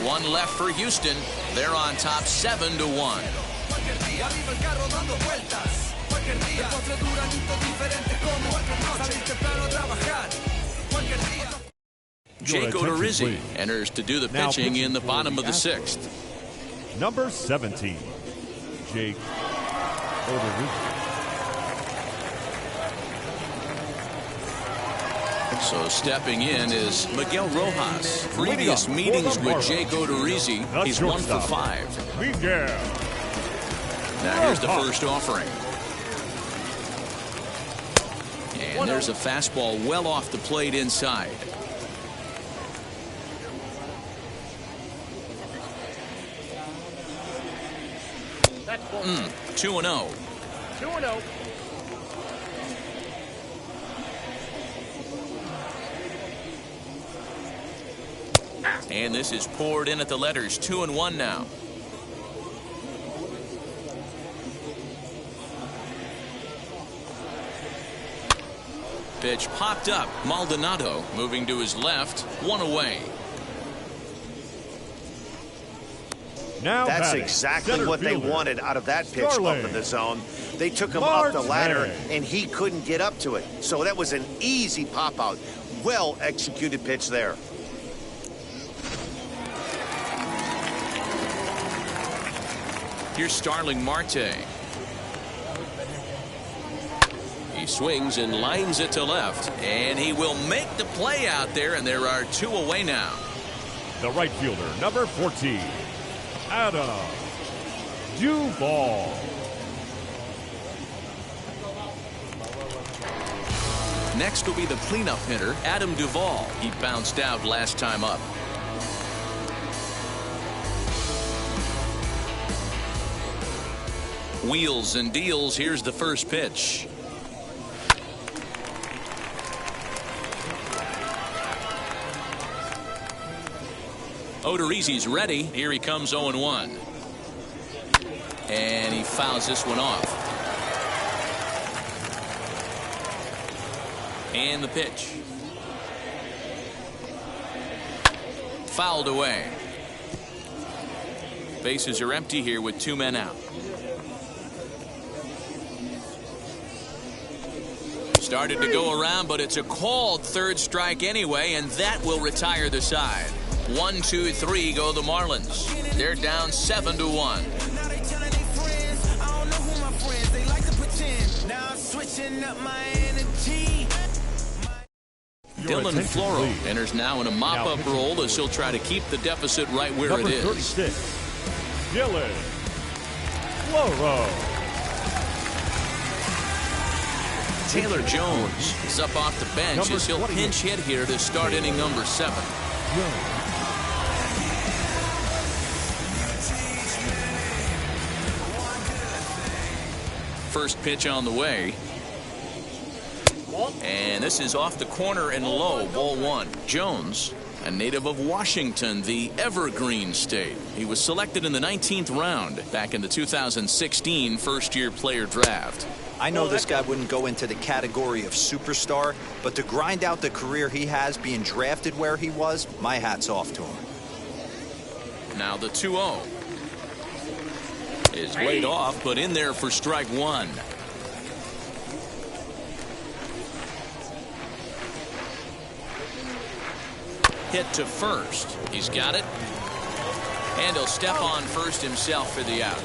1 left for Houston. They're on top 7-1. Jake Odorizzi enters to do the pitching in the bottom of the 6th. Number 17, Jake Odorizzi. So stepping in is Miguel Rojas. Previous meetings with Jake Odorizzi, he's 1 for 5. Miguel. Now here's the first offering. And there's a fastball well off the plate inside. That's 2-0. 2-0. And this is poured in at the letters. 2-1 now. Pitch popped up. Maldonado moving to his left. 1 away. Now that's exactly what they wanted out of that pitch up in the zone. They took him up the ladder, and he couldn't get up to it. So that was an easy pop-out. Well-executed pitch there. Here's Starling Marte. He swings and lines it to left, and he will make the play out there, and there are 2 away now. The right fielder, number 14, Adam Duvall. Next will be the cleanup hitter, Adam Duvall. He bounced out last time up. Wheels and deals. Here's the first pitch. Odorizzi's ready. Here he comes 0-1. And he fouls this one off. And the pitch. Fouled away. Bases are empty here with 2 men out. Started to go around, but it's a called 3rd strike anyway, and that will retire the side. 1, 2, 3 go the Marlins. They're down 7-1. Dylan attention, Floro please. enters now in a mop-up role as he'll try to keep the deficit right where Number it is. 36, Dylan Floro. Taylor Jones is up off the bench Number as he'll 28. pinch hit here to start inning number 7. First pitch on the way. And this is off the corner and low, ball 1. Jones, a native of Washington, the Evergreen State. He was selected in the 19th round back in the 2016 first-year player draft. I know this guy wouldn't go into the category of superstar, but to grind out the career he has being drafted where he was, my hat's off to him. Now the 2-0 is laid off, but in there for strike 1. Hit to first. He's got it. And he'll step on first himself for the out.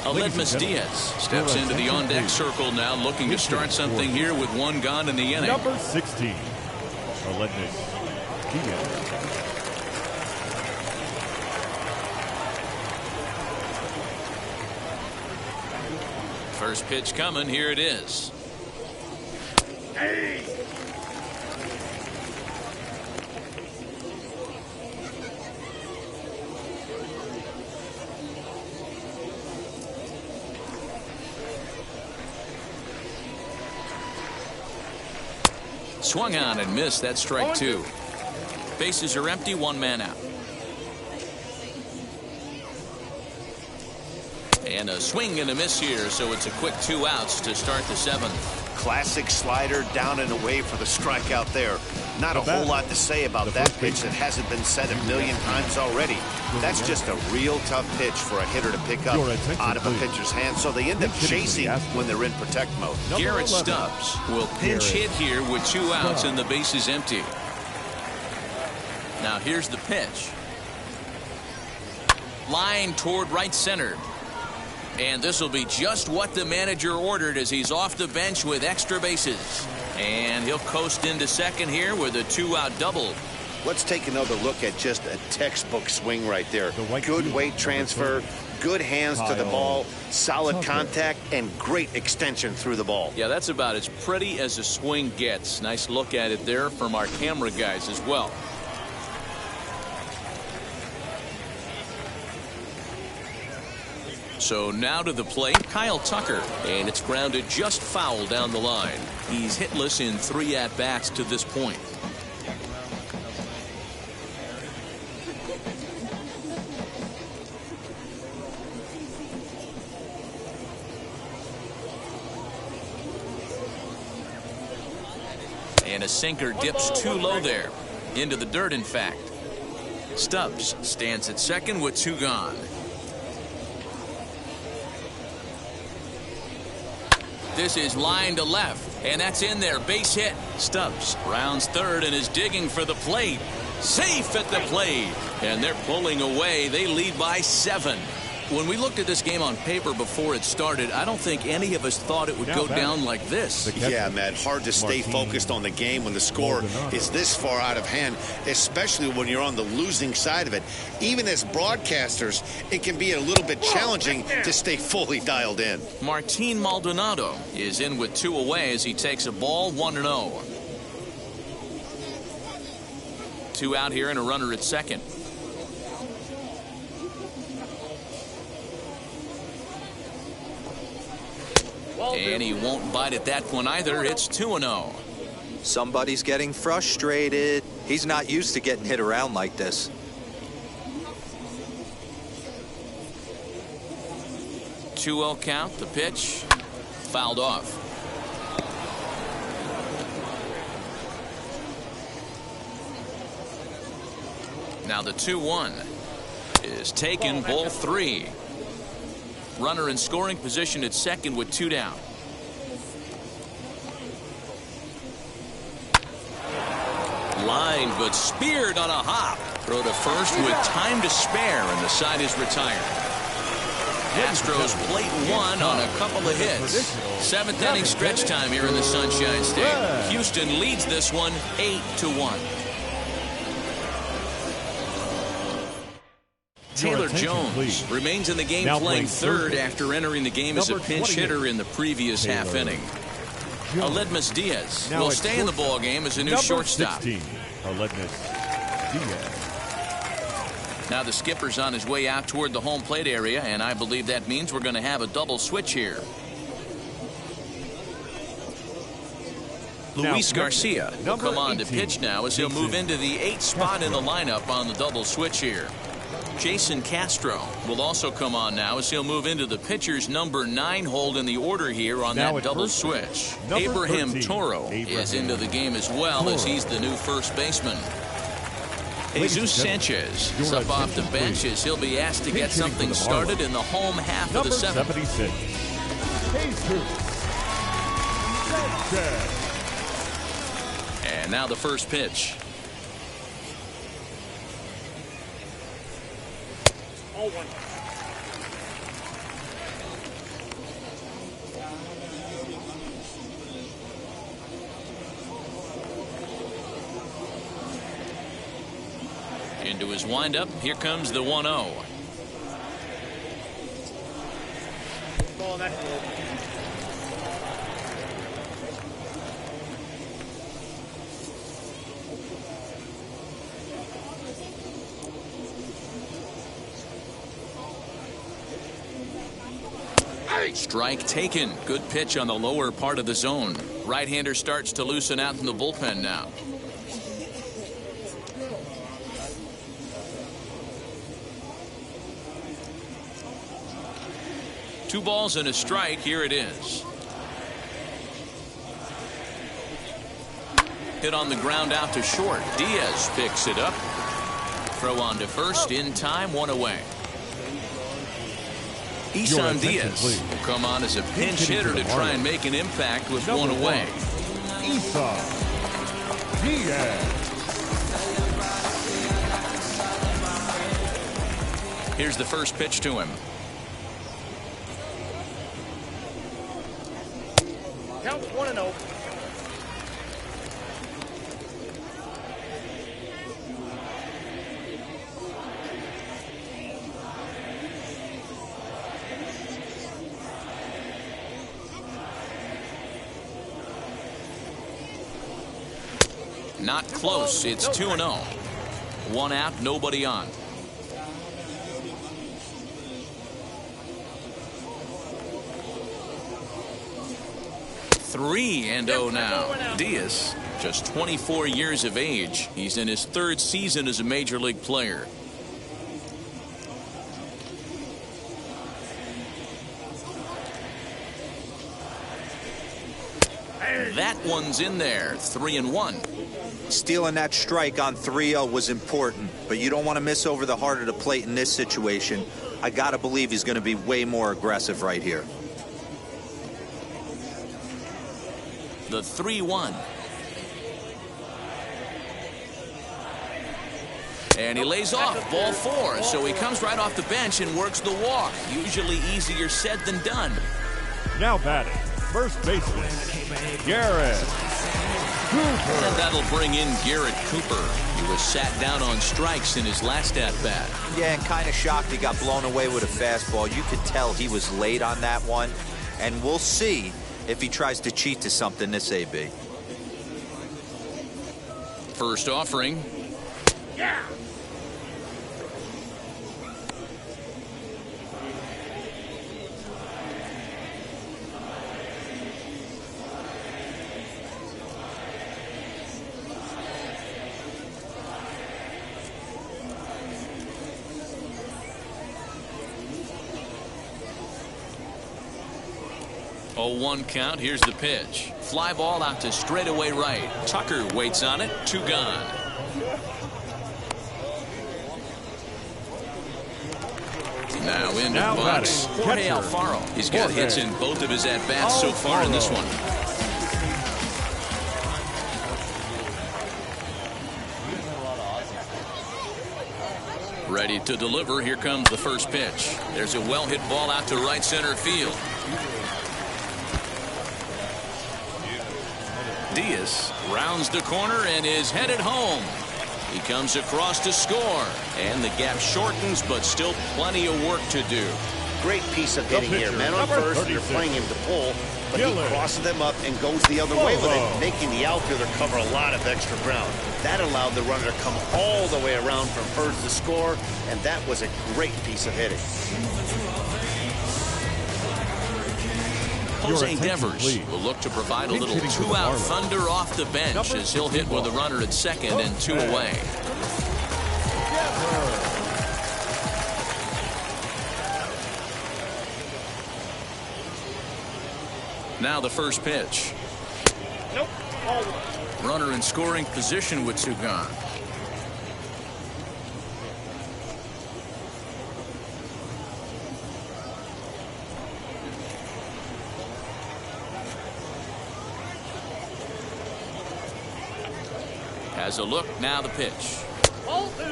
Aledmus Diaz steps into the on-deck circle now, looking to start something here with 1 gone in the inning. Number 16, Aledmus Diaz. First pitch coming. Here it is. Swung on and missed. That's strike 2. Bases are empty. 1 man out. And a swing and a miss here, so it's a quick 2 outs to start the 7th. Classic slider down and away for the strikeout there. Not a whole lot to say about that pitch that hasn't been said a million times already. That's just a real tough pitch for a hitter to pick up out of a pitcher's hand, so they end up chasing when they're in protect mode. Garrett Stubbs will pinch hit here with 2 outs and the bases empty. Now here's the pitch. Line toward right center. And this will be just what the manager ordered as he's off the bench with extra bases. And he'll coast into second here with a 2-out double. Let's take another look at just a textbook swing right there. Good weight transfer, good hands to the ball, solid contact, and great extension through the ball. Yeah, that's about as pretty as a swing gets. Nice look at it there from our camera guys as well. So now to the plate, Kyle Tucker, and it's grounded just foul down the line. He's hitless in 3 at-bats to this point. And a sinker dips too low there. Into the dirt, in fact. Stubbs stands at second with 2 gone. This is line to left, and that's in there. Base hit. Stubbs rounds third and is digging for the plate. Safe at the plate. And they're pulling away. They lead by 7. When we looked at this game on paper before it started, I don't think any of us thought it would go down like this. Yeah, Matt, hard to stay focused on the game when the score is this far out of hand, especially when you're on the losing side of it. Even as broadcasters, it can be a little bit challenging to stay fully dialed in. Martin Maldonado is in with 2 away as he takes a ball, 1-0. 2 out here and a runner at second. And he won't bite at that one either. It's 2-0. Somebody's getting frustrated. He's not used to getting hit around like this. 2-0 count. The pitch fouled off. Now the 2-1 is taken, ball 3. Runner in scoring position at second with 2 down. Line, but speared on a hop. Throw to first with time to spare, and the side is retired. Astros plate one on a couple of hits. Seventh inning stretch time here in the Sunshine State. Houston leads this one 8-1. Taylor Jones remains in the game playing third after entering the game as a pinch hitter in the previous half inning. Aledmus Diaz will stay in the ball game as a new shortstop. Aledmus Diaz. Now the skipper's on his way out toward the home plate area, and I believe that means we're going to have a double switch here. Luis Garcia will come on to pitch now as he'll move into the 8th spot in the lineup on the double switch here. Jason Castro will also come on now as he'll move into the pitcher's number 9 hold in the order here on that double switch. Abraham Toro is into the game as well as he's the new first baseman. Jesus Sanchez is up off the bench as he'll be asked to get something started in the home half of the 7th. And now the first pitch. Into his windup. Here comes the 1-0. Strike taken. Good pitch on the lower part of the zone. Right-hander starts to loosen out in the bullpen now. Two balls and a strike. Here it is. Hit on the ground out to short. Diaz picks it up. Throw on to first in time. One away. Isan Diaz will come on as a pinch hitter to try and make an impact with one away. Isan Diaz. Here's the first pitch to him. Count 1-0. Not close. It's 2-0. One out, nobody on. 3-0 now. Diaz, just 24 years of age. He's in his 3rd season as a major league player. That one's in there. 3-1. Stealing that strike on 3-0 was important, but you don't want to miss over the heart of the plate in this situation. I got to believe he's going to be way more aggressive right here. The 3-1. And he lays off. Ball 4. So he comes right off the bench and works the walk. Usually easier said than done. Now batting, first baseman, Garrett Cooper. And that'll bring in Garrett Cooper. He was sat down on strikes in his last at-bat. Yeah, and kind of shocked he got blown away with a fastball. You could tell he was late on that one. And we'll see if he tries to cheat to something this AB. First offering. Yeah. Oh, 1 count. Here's the pitch. Fly ball out to straightaway right. Tucker waits on it. 2 gone. Now into the box. Jorge Alfaro. He's got hits in both of his at-bats so far in this one. Ready to deliver. Here comes the first pitch. There's a well-hit ball out to right center field. Diaz rounds the corner and is headed home. He comes across to score, and the gap shortens, but still plenty of work to do. Great piece of hitting here. Man on first, they're playing him to pull, but he crosses them up and goes the other way with it, making the outfielder cover a lot of extra ground. That allowed the runner to come all the way around from first to score, and that was a great piece of hitting. Jose Devers will look to provide a little two-out thunder off the bench as he'll hit with a runner at second and 2 away. Now the first pitch. Nope. All one. Runner in scoring position with 2 gone. Has a look, now the pitch. All 2.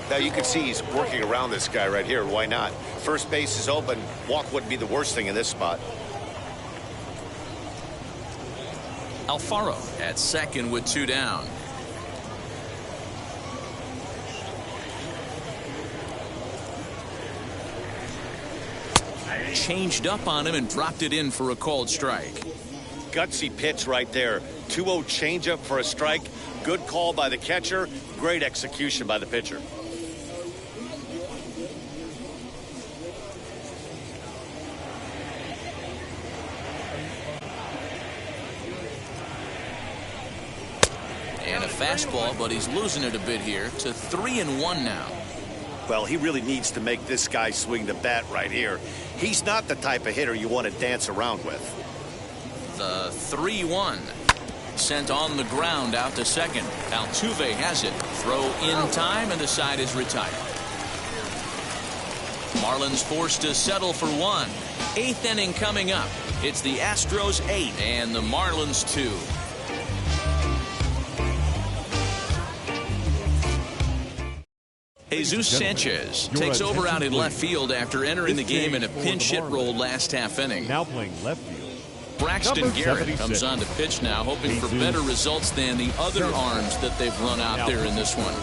Now you can see he's working around this guy right here. Why not? First base is open. Walk wouldn't be the worst thing in this spot. Alfaro at second with 2 down. Changed up on him and dropped it in for a called strike. Gutsy pitch right there. 2-0 changeup for a strike. Good call by the catcher. Great execution by the pitcher. And a fastball, but he's losing it a bit here to 3-1 now. Well, he really needs to make this guy swing the bat right here. He's not the type of hitter you want to dance around with. The 3-1 sent on the ground out to second. Altuve has it. Throw in time, and the side is retired. Marlins forced to settle for 1. 8th inning coming up. It's the Astros 8 and the Marlins 2. Jesus Sanchez takes over out in left field after entering the game in a pinch hit role last half inning. Now playing left field. Braxton Garrett comes on to pitch now, hoping for better results than the other arms that they've run out there in this one.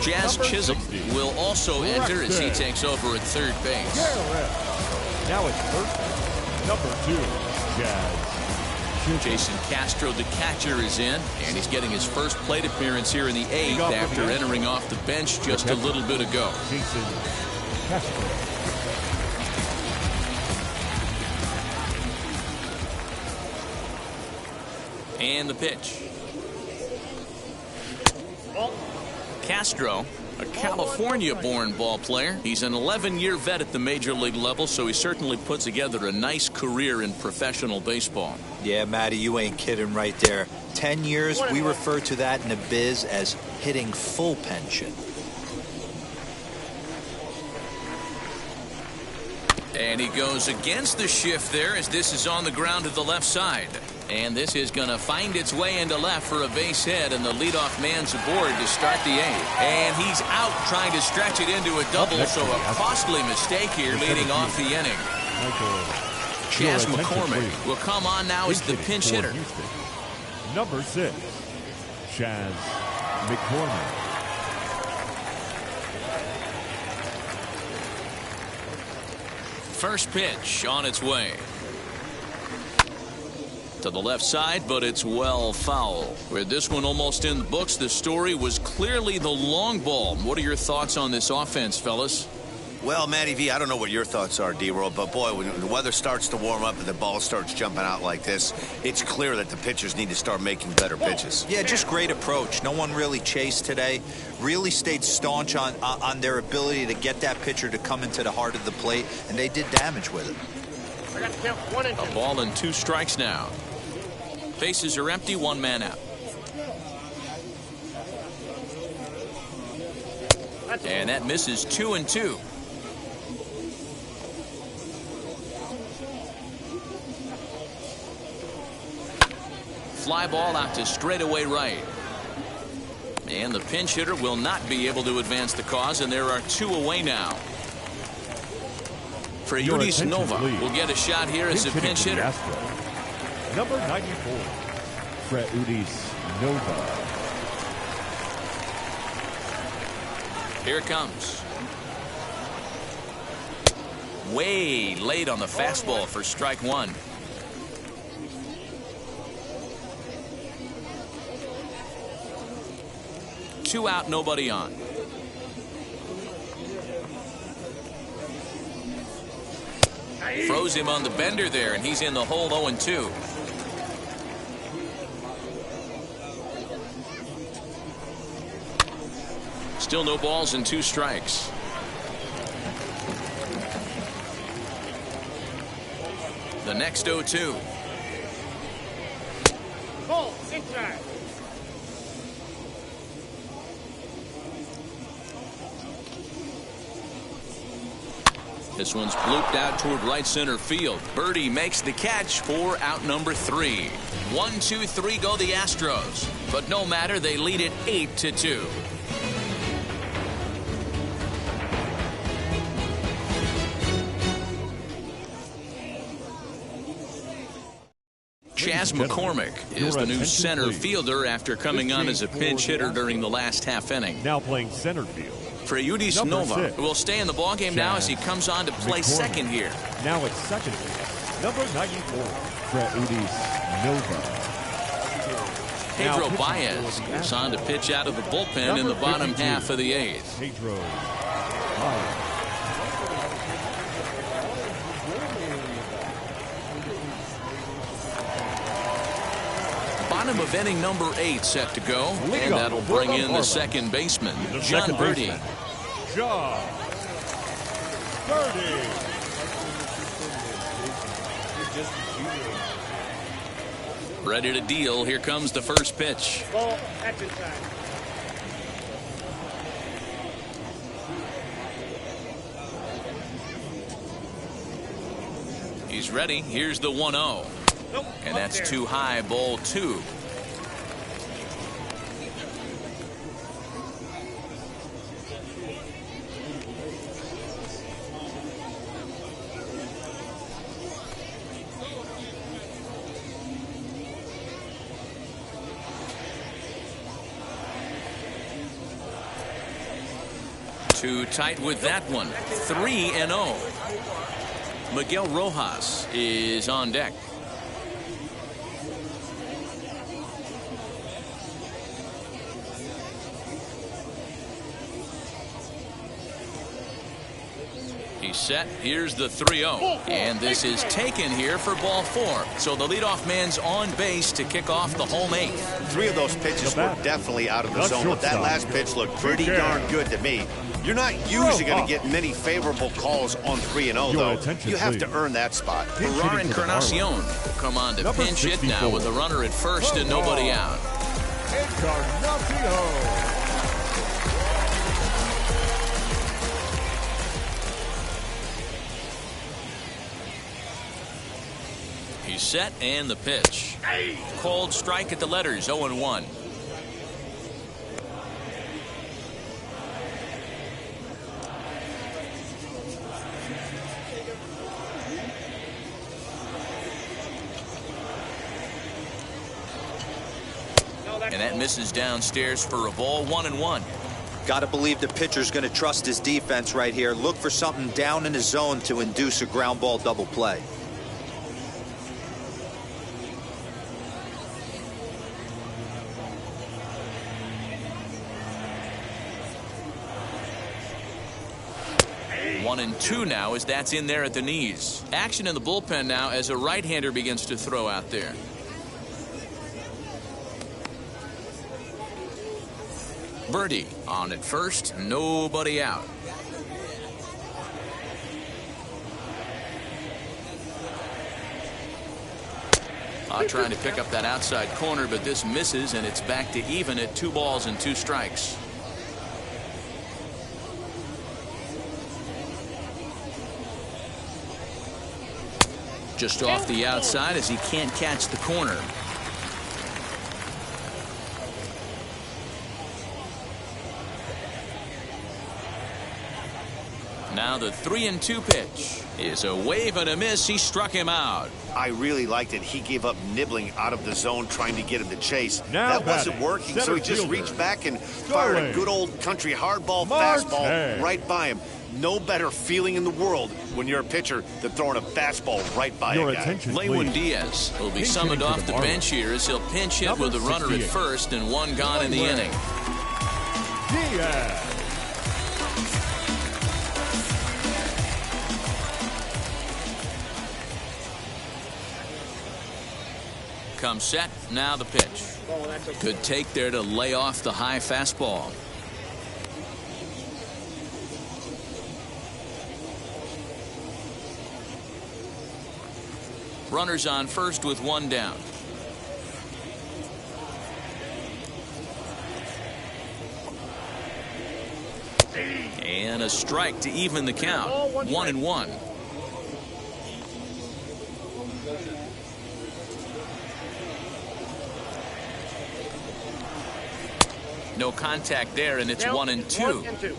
Jazz Chisholm will also enter as he takes over at third base. Now it's first. Number 2, Jazz. Jason Castro, the catcher, is in, and he's getting his first plate appearance here in the 8th after entering off the bench just a little bit ago. Jason Castro. And the pitch. Castro, a California-born ball player. He's an 11-year vet at the major league level, so he certainly put together a nice career in professional baseball. Yeah, Matty, you ain't kidding right there. 10 years, we refer to that in the biz as hitting full pension. And he goes against the shift there as this is on the ground to the left side. And this is going to find its way into left for a base hit, and the leadoff man's aboard to start the 8th. And he's out trying to stretch it into a double, so a costly mistake here leading off the inning. Chas McCormick will come on now as the pinch hitter. Number 6, Chas McCormick. First pitch on its way. To the left side, but it's well foul. With this one almost in the books, the story was clearly the long ball. What are your thoughts on this offense, fellas? Well, Matty V, I don't know what your thoughts are, D-Roll, but boy, when the weather starts to warm up and the ball starts jumping out like this, it's clear that the pitchers need to start making better pitches. Yeah, just great approach. No one really chased today. Really stayed staunch on their ability to get that pitcher to come into the heart of the plate, and they did damage with it. I got to count 1 and 2. A ball and 2 strikes now. Bases are empty, 1 man out. And that misses 2-2. Fly ball out to straightaway right. And the pinch hitter will not be able to advance the cause, and there are 2 away now. Freudis Nova will get a shot here as a pinch hitter. Number 94, Freudis Nova. Here it comes. Way late on the fastball for strike 1. Two out, nobody on. Froze him on the bender there, and he's in the hole 0-2. Still no balls and 2 strikes. The next 0-2. Ball inside. This one's blooped out toward right center field. Birdie makes the catch for out number 3. 1, 2, 3 go the Astros. But no matter, they lead it 8-2. Chas McCormick is the new center fielder after coming on as a pinch hitter during the last half inning. Now playing center field. Freudis Nova will stay in the ballgame now as he comes on to play second here. Now at second base, number 94, Freudis Nova. Pedro Baez is on to pitch out of the bullpen in the bottom half of the 8th. Pedro Baez. Bottom of inning number 8 set to go, and that'll bring in the second baseman, John Birdie. John Birdie. Ready to deal. Here comes the first pitch. Ball, that's inside. He's ready. Here's the 1-0. Nope, and that's there. too high, ball 2. Too tight with that one. 3-0. Miguel Rojas is on deck. He's set. Here's the 3-0. And this is taken here for ball 4. So the leadoff man's on base to kick off the home 8th. 3 of those pitches were definitely out of the zone, but that last pitch looked pretty darn good to me. You're not usually going to get many favorable calls on 3-0, though. You have to earn that spot. Ferrar Encarnacion will come on to pinch hit now with a runner at first and nobody out. Encarnacion. He's set and the pitch. Called strike at the letters, 0-1. And that misses downstairs for a ball, 1-1. Got to believe the pitcher's going to trust his defense right here. Look for something down in his zone to induce a ground ball double play. One and 2 now as that's in there at the knees. Action in the bullpen now as a right-hander begins to throw out there. Birdie on at first, nobody out. Trying to pick up that outside corner, but this misses, and it's back to even at 2 balls and 2 strikes. Just off the outside as he can't catch the corner. Now the 3-2 pitch is a wave and a miss. He struck him out. I really liked it. He gave up nibbling out of the zone trying to get him to chase. Now that wasn't working, so he just reached back and fired a good old country hardball fastball right by him. No better feeling in the world when you're a pitcher than throwing a fastball right by a guy. Lewin Diaz will be summoned off the bench here as he'll pinch hit with a runner at first and one gone in the inning. Diaz. Comes set, now the pitch. Good take there to lay off the high fastball. Runners on first with one down. And a strike to even the count. 1-1. No contact there, and it's 1-2.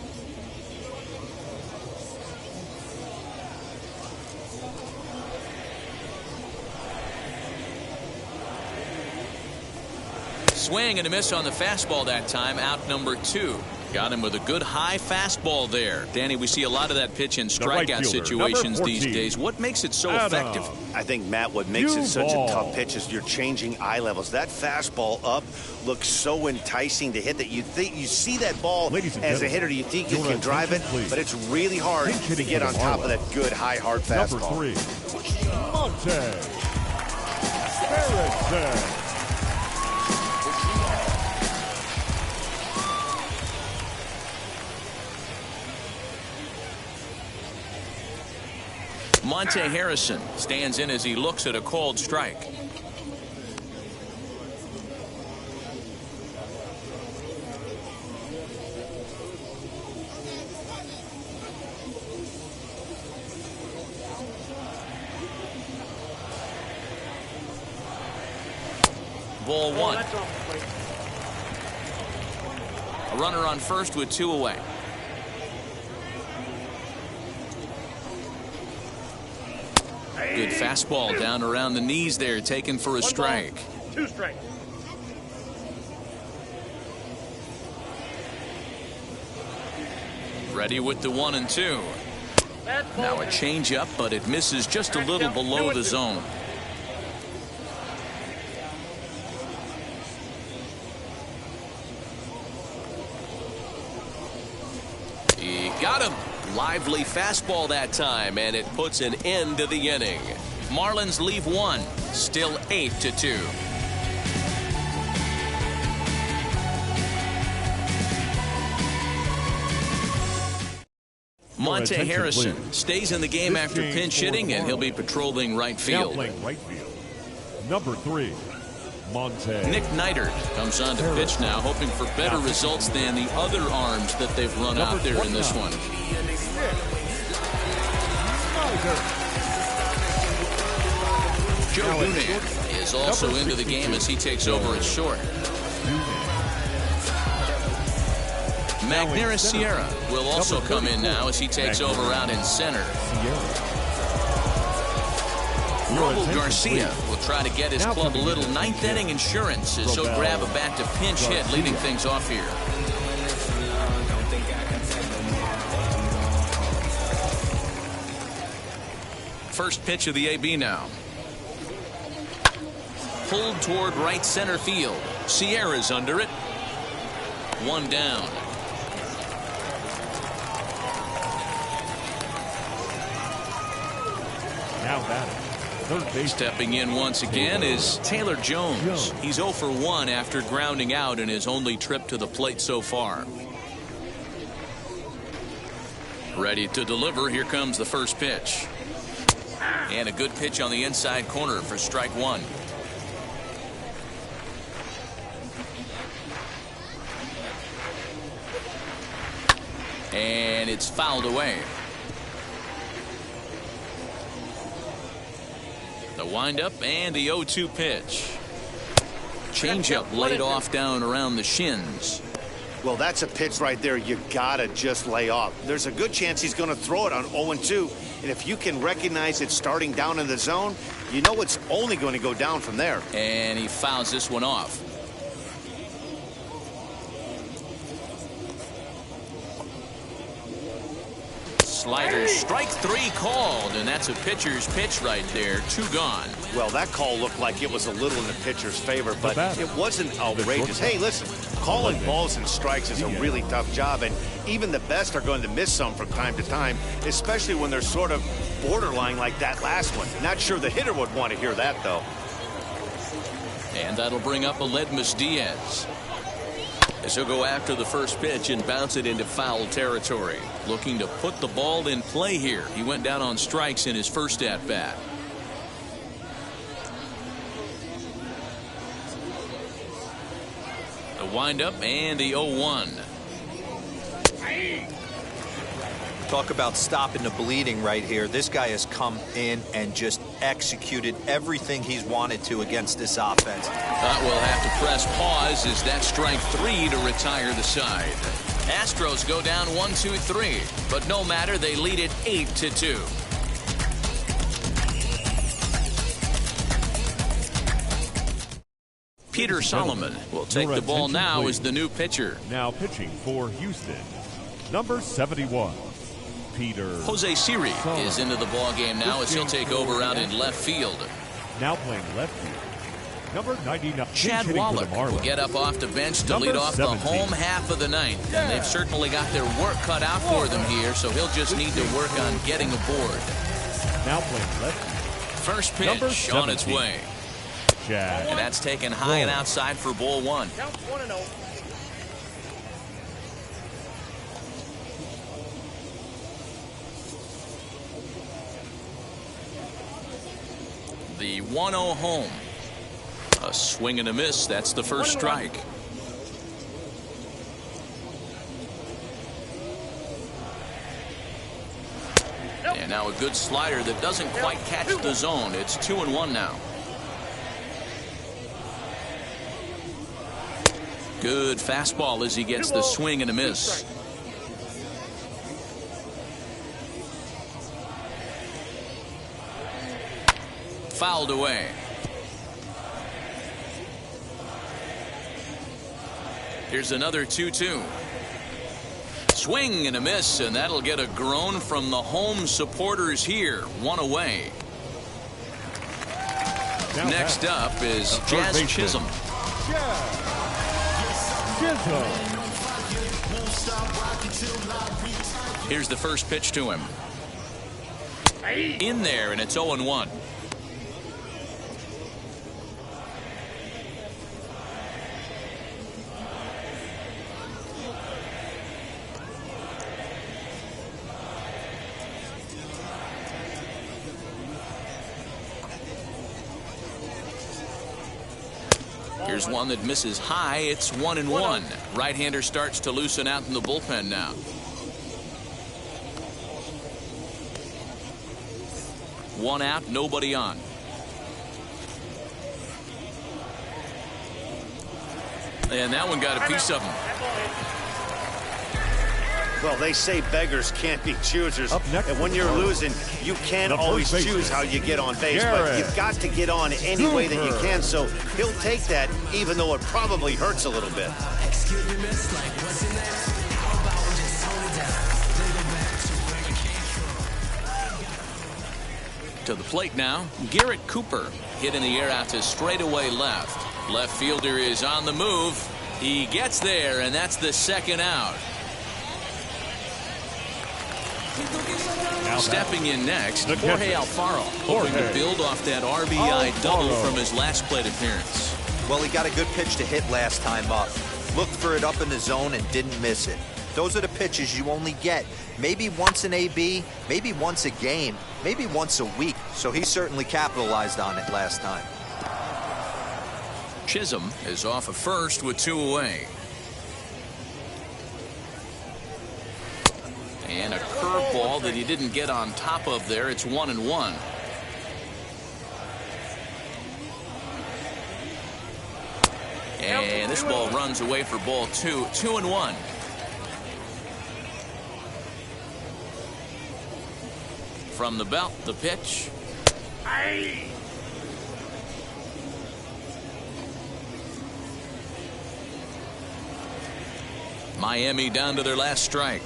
Swing and a miss on the fastball that time. Out number 2. Got him with a good high fastball there. Danny, we see a lot of that pitch in strikeout situations these days. What makes it so effective? I think, Matt, what makes it such a tough pitch is you're changing eye levels. That fastball up looks so enticing to hit that you think you see that ball as a hitter, you think you can drive it, but it's really hard to get on top of that good high hard fastball. Number 3, Monte Harrison. Monte Harrison stands in as he looks at a called strike. Ball 1. A runner on first with 2 away. Good fastball down around the knees there, taken for a strike. 2 strikes. Ready with the 1-2. Now a changeup, but it misses just a little below the zone. He got him. Lively fastball that time, and it puts an end to the inning. Marlins leave 1, still 8-2. Monte Harrison stays in the game after pinch hitting, and he'll be patrolling right field. Number 3, Monte. Nick Neidert comes on to pitch now, hoping for better results than the other arms that they've run out there in this one. Joe Dunan is also into the game as he takes over at short. Magneuris Sierra will also come in now as he takes over out in center. Robel Garcia will try to get his club a little ninth inning insurance as he'll grab a bat to pinch hit, leading things off here. First pitch of the AB now. Pulled toward right center field. Sierra's under it. 1 down. Now batting. Third base. Stepping in once again is Taylor Jones. He's 0 for 1 after grounding out in his only trip to the plate so far. Ready to deliver. Here comes the first pitch. And a good pitch on the inside corner for strike 1. And it's fouled away. The windup and the 0-2 pitch. Changeup laid off down around the shins. Well, that's a pitch right there you gotta just lay off. There's a good chance he's gonna throw it on 0-2. And if you can recognize it starting down in the zone, you know it's only going to go down from there. And he fouls this one off. Slider, strike 3 called, and that's a pitcher's pitch right there. 2 gone. Well, that call looked like it was a little in the pitcher's favor, but it wasn't outrageous. Hey, listen, calling balls and strikes is a really tough job, and even the best are going to miss some from time to time, especially when they're sort of borderline like that last one. Not sure the hitter would want to hear that, though. And that'll bring up Aledmus Diaz, as he'll go after the first pitch and bounce it into foul territory. Looking to put the ball in play here. He went down on strikes in his first at bat. The windup and the 0-1. Talk about stopping the bleeding right here. This guy has come in and just executed everything he's wanted to against this offense. But we'll have to press pause as that strike 3 to retire the side. Astros go down 1-2-3, but no matter, they lead it 8-2. Peter Solomon will take the ball now as the new pitcher. Now pitching for Houston, number 71. Peter Jose Siri is into the ball game now as he'll take over out in left field. Now playing left field, number 99. Chad Wallach will get up off the bench to lead off the home half of the ninth. And they've certainly got their work cut out for them here, so he'll just need to work on getting aboard. Now playing left field, first pitch on its way. Chad. And that's taken high and outside for ball 1. Count 1-0. The 1-0 home. A swing and a miss. That's the first strike. And now a good slider that doesn't quite catch the zone. It's 2-1 now. Good fastball as he gets the swing and a miss. Fouled away. Here's another 2-2. Swing and a miss, and that'll get a groan from the home supporters here. 1 away. Next up is Jazz Chisholm. Here's the first pitch to him. In there, and it's 0-1. Here's one that misses high. It's 1-1. Right-hander starts to loosen out in the bullpen now. One out, nobody on. And that one got a piece of him. Well, they say beggars can't be choosers. And when you're losing, you can't always choose how you get on base. But you've got to get on any way that you can. So he'll take that, even though it probably hurts a little bit. To the plate now, Garrett Cooper. Hit in the air out to straightaway left. Left fielder is on the move. He gets there, and that's the second out. Stepping in next, Jorge Alfaro, hoping to build off that RBI double from his last plate appearance. Well, he got a good pitch to hit last time up. Looked for it up in the zone and didn't miss it. Those are the pitches you only get maybe once an AB, maybe once a game, maybe once a week. So he certainly capitalized on it last time. Chisholm is off of first with 2 away. And a curveball that he didn't get on top of there. It's 1-1. And this ball runs away for ball 2, 2-1. From the belt, the pitch. Aye. Miami down to their last strike.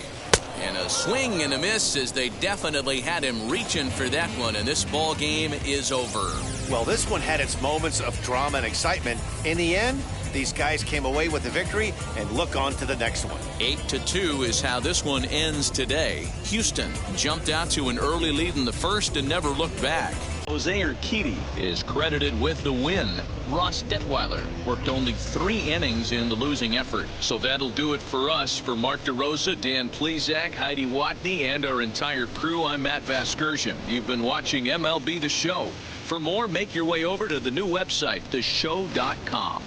And a swing and a miss, as they definitely had him reaching for that one, and this ball game is over. Well, this one had its moments of drama and excitement. In the end, these guys came away with the victory, and look on to the next one. 8-2 is how this one ends today. Houston jumped out to an early lead in the first and never looked back. Jose Urquidy is credited with the win. Ross Detweiler worked only 3 innings in the losing effort. So that'll do it for us. For Mark DeRosa, Dan Plesac, Heidi Watney, and our entire crew, I'm Matt Vasgersian. You've been watching MLB The Show. For more, make your way over to the new website, theshow.com.